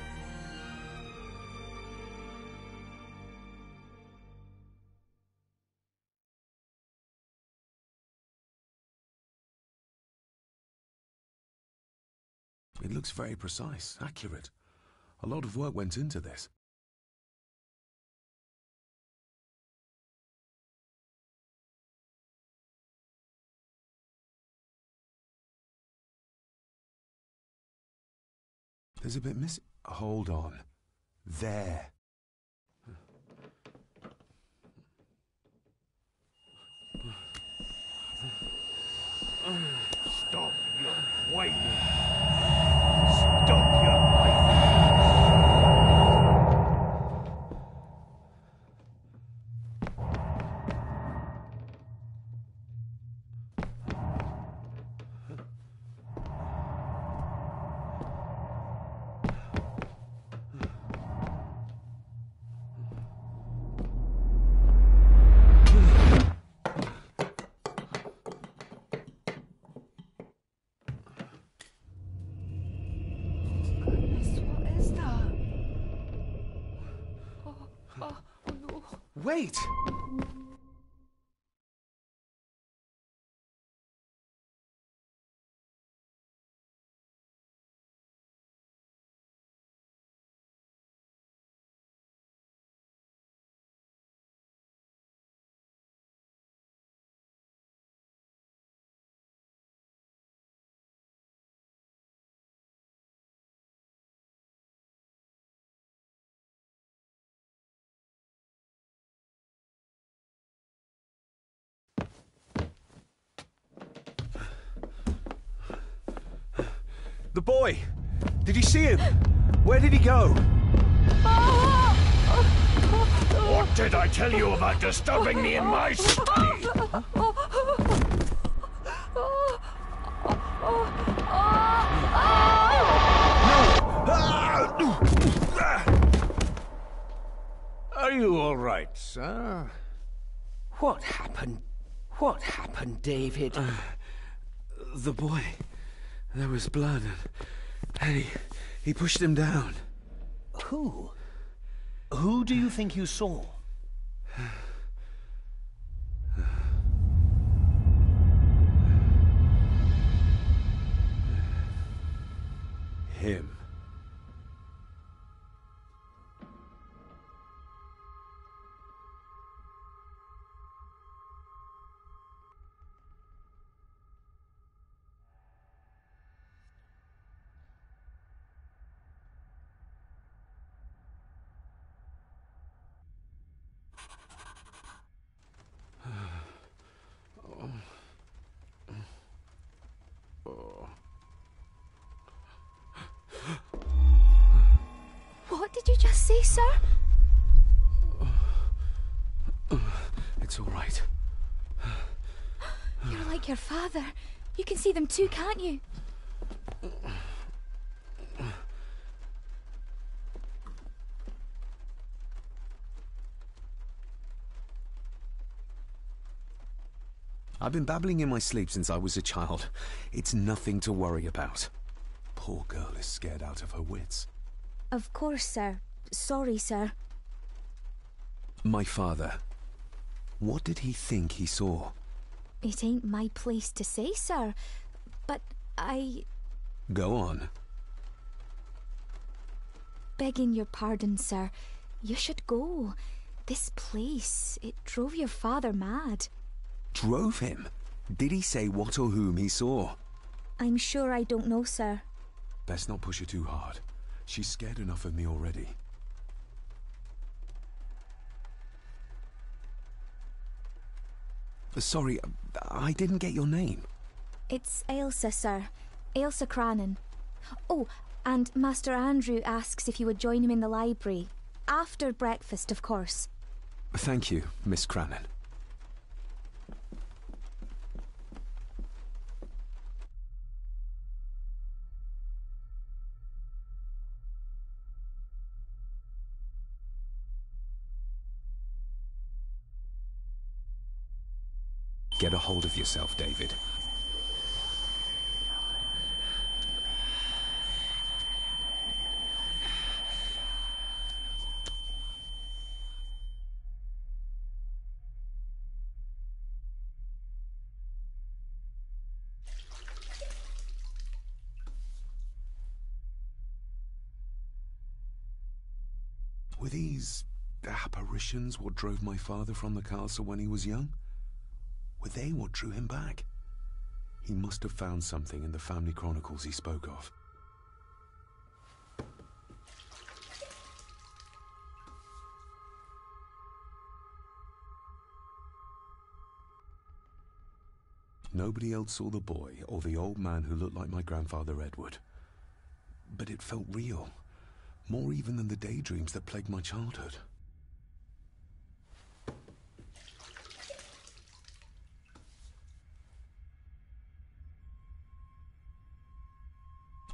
D: It looks very precise, accurate. A lot of work went into this. There's a bit missing. Hold on. There.
M: Stop your whining. Stop your whining.
D: Wait! The boy! Did you see him? Where did he go?
M: What did I tell you about disturbing me in my study?
E: Are you all right, sir?
G: What happened? What happened, David?
D: The boy. There was blood, and he pushed him down.
F: Who? Who do you think you saw?
D: Him.
N: What did you just say, sir?
D: It's all right.
N: You're like your father. You can see them too, can't you?
D: I've been babbling in my sleep since I was a child. It's nothing to worry about. Poor girl is scared out of her wits.
N: Of course, sir. Sorry, sir.
D: My father. What did he think he saw?
N: It ain't my place to say, sir. But I...
D: Go on.
N: Begging your pardon, sir. You should go. This place, it drove your father mad.
D: Drove him? Did he say what or whom he saw?
N: I'm sure I don't know, sir.
D: Best not push her too hard. She's scared enough of me already. Sorry, I didn't get your name.
N: It's Ailsa, sir. Ailsa Crannan. Oh, and Master Andrew asks if you would join him in the library. After breakfast, of course.
D: Thank you, Miss Crannan. Get a hold of yourself, David. Were these apparitions what drove my father from the castle when he was young? Were they what drew him back? He must have found something in the family chronicles he spoke of. Nobody else saw the boy or the old man who looked like my grandfather Edward. But it felt real, more even than the daydreams that plagued my childhood.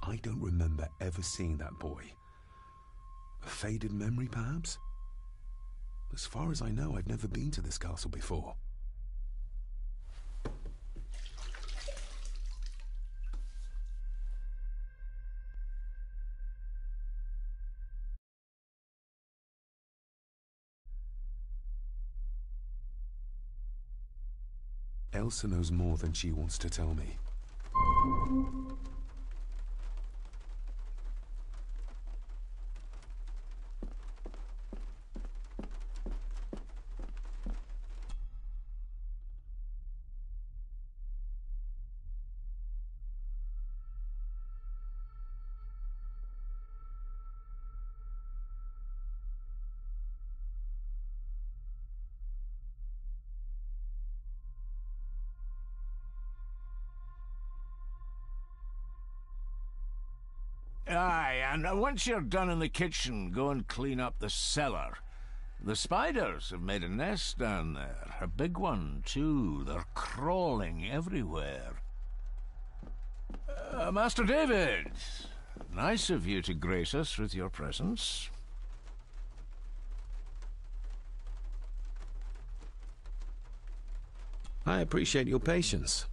D: I don't remember ever seeing that boy. A faded memory, perhaps? As far as I know, I've never been to this castle before. Elsa knows more than she wants to tell me.
E: Aye, and once you're done in the kitchen, go and clean up the cellar. The spiders have made a nest down there. A big one, too. They're crawling everywhere. Master David, nice of you to grace us with your presence.
D: I appreciate your patience.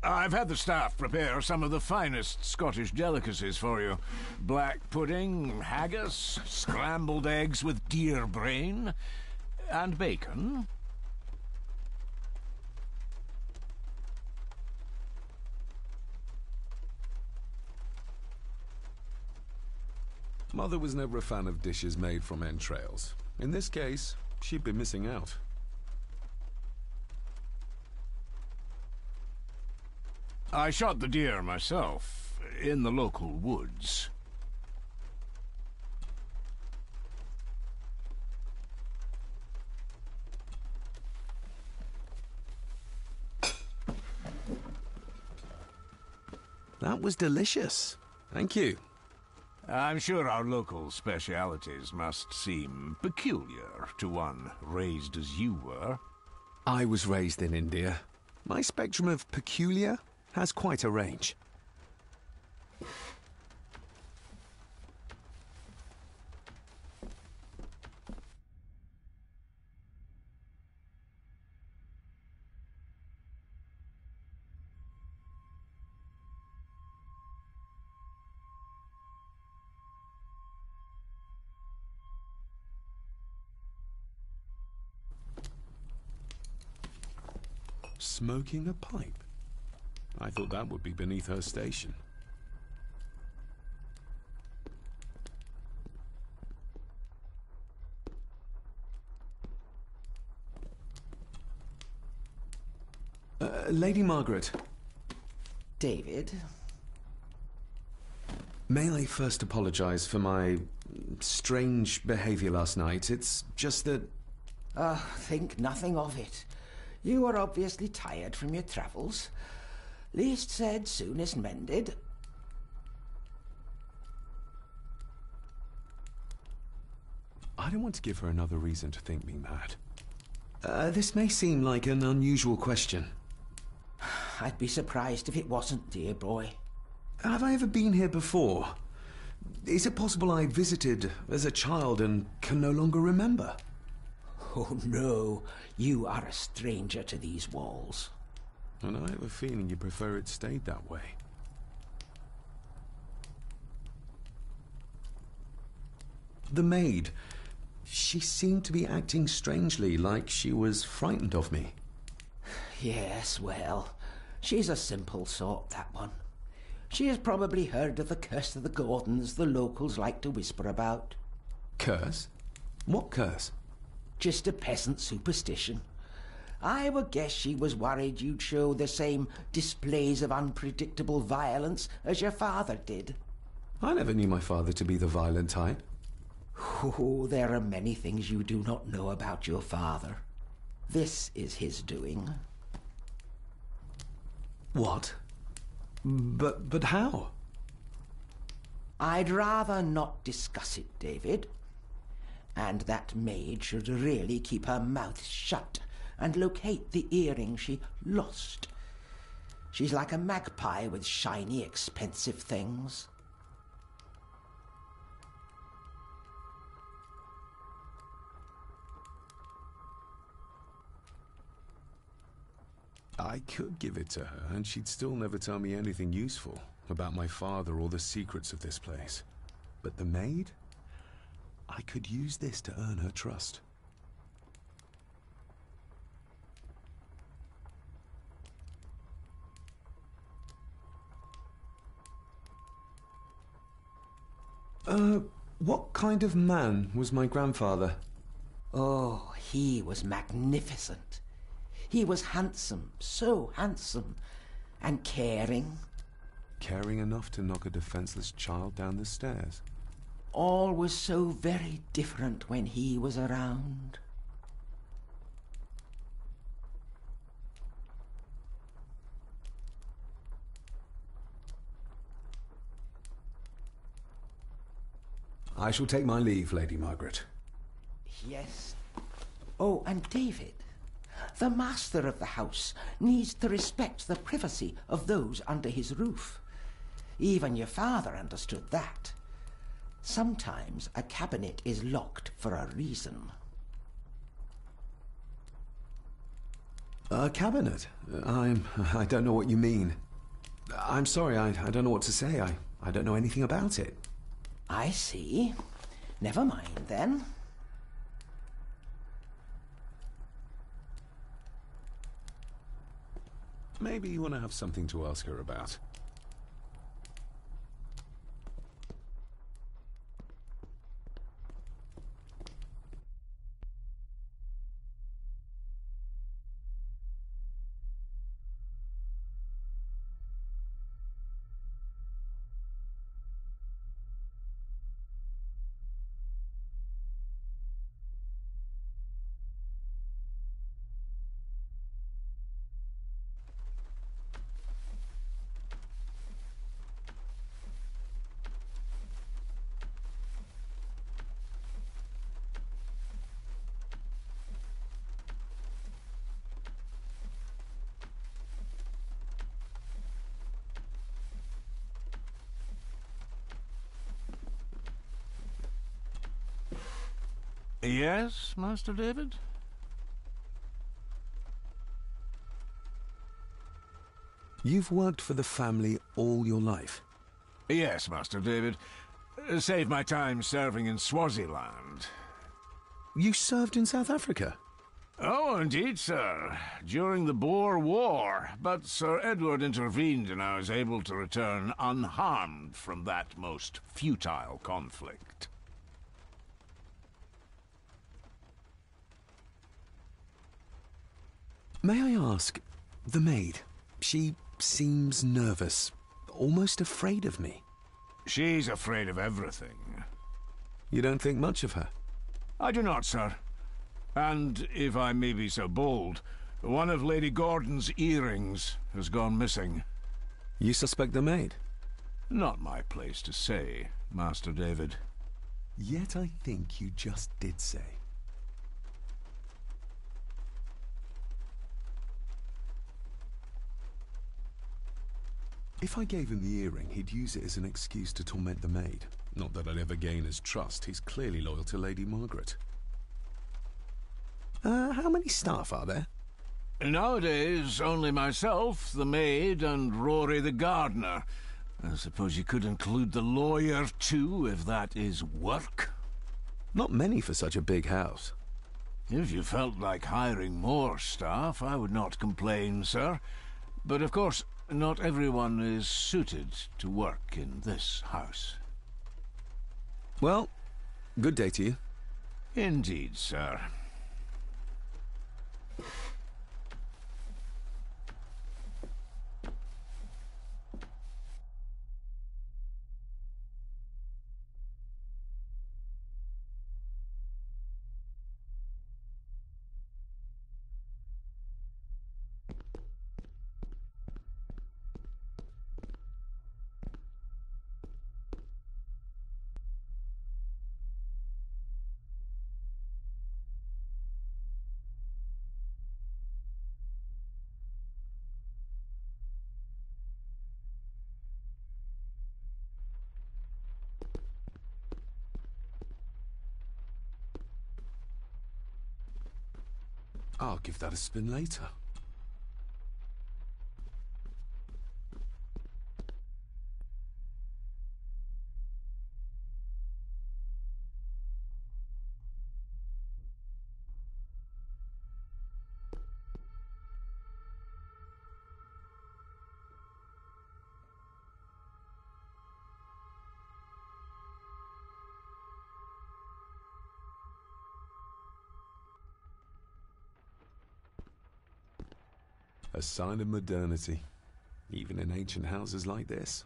E: I've had the staff prepare some of the finest Scottish delicacies for you. Black pudding, haggis, scrambled eggs with deer brain, and bacon.
D: Mother was never a fan of dishes made from entrails. In this case, she'd be missing out.
E: I shot the deer myself, in the local woods.
D: That was delicious. Thank you.
E: I'm sure our local specialities must seem peculiar to one raised as you were.
D: I was raised in India. My spectrum of peculiar has quite a range. Smoking a pipe? I thought that would be beneath her station. Lady Margaret.
G: David?
D: May I first apologize for my strange behavior last night? It's just that...
G: Think nothing of it. You are obviously tired from your travels. Least said, soonest mended.
D: I don't want to give her another reason to think me mad. This may seem like an unusual question.
G: I'd be surprised if it wasn't, dear boy.
D: Have I ever been here before? Is it possible I visited as a child and can no longer remember?
G: Oh, no. You are a stranger to these walls.
D: And I have a feeling you prefer it stayed that way. The maid. She seemed to be acting strangely, like she was frightened of me.
G: Yes, well, she's a simple sort, that one. She has probably heard of the curse of the Gordons the locals like to whisper about.
D: Curse?
H: What curse?
G: Just a peasant superstition. I would guess she was worried you'd show the same displays of unpredictable violence as your father did.
H: I never knew my father to be the violent type.
G: Oh, there are many things you do not know about your father. This is his doing.
H: What? But how?
G: I'd rather not discuss it, David. And that maid should really keep her mouth shut and locate the earring she lost. She's like a magpie with shiny, expensive things.
D: I could give it to her, and she'd still never tell me anything useful about my father or the secrets of this place. But the maid? I could use this to earn her trust.
H: What kind of man was my grandfather?
G: Oh, he was magnificent. He was handsome, so handsome, and caring.
D: Caring enough to knock a defenseless child down the stairs.
G: All was so very different when he was around.
H: I shall take my leave, Lady Margaret.
G: Yes. Oh, and David, the master of the house needs to respect the privacy of those under his roof. Even your father understood that. Sometimes a cabinet is locked for a reason.
H: A cabinet? I don't know what you mean. I'm sorry, I don't know what to say. I don't know anything about it.
G: I see. Never mind, then.
D: Maybe you want to have something to ask her about.
E: Yes, Master David?
D: You've worked for the family all your life?
E: Yes, Master David. Saved my time serving in Swaziland.
D: You served in South Africa?
E: Oh, indeed, sir. During the Boer War. But Sir Edward intervened and I was able to return unharmed from that most futile conflict.
D: May I ask, the maid, she seems nervous, almost afraid of me.
E: She's afraid of everything.
D: You don't think much of her?
E: I do not, sir. And, if I may be so bold, one of Lady Gordon's earrings has gone missing.
D: You suspect the maid?
E: Not my place to say, Master David.
D: Yet I think you just did say. If I gave him the earring, he'd use it as an excuse to torment the maid. Not that I'd ever gain his trust. He's clearly loyal to Lady Margaret. How many staff are there?
E: Nowadays, only myself, the maid, and Rory the gardener. I suppose you could include the lawyer, too, if that is work.
D: Not many for such a big house.
E: If you felt like hiring more staff, I would not complain, sir. But, of course, not everyone is suited to work in this house.
D: Well, good day to you.
E: Indeed, sir.
D: I'll give that a spin later. A sign of modernity, even in ancient houses like this.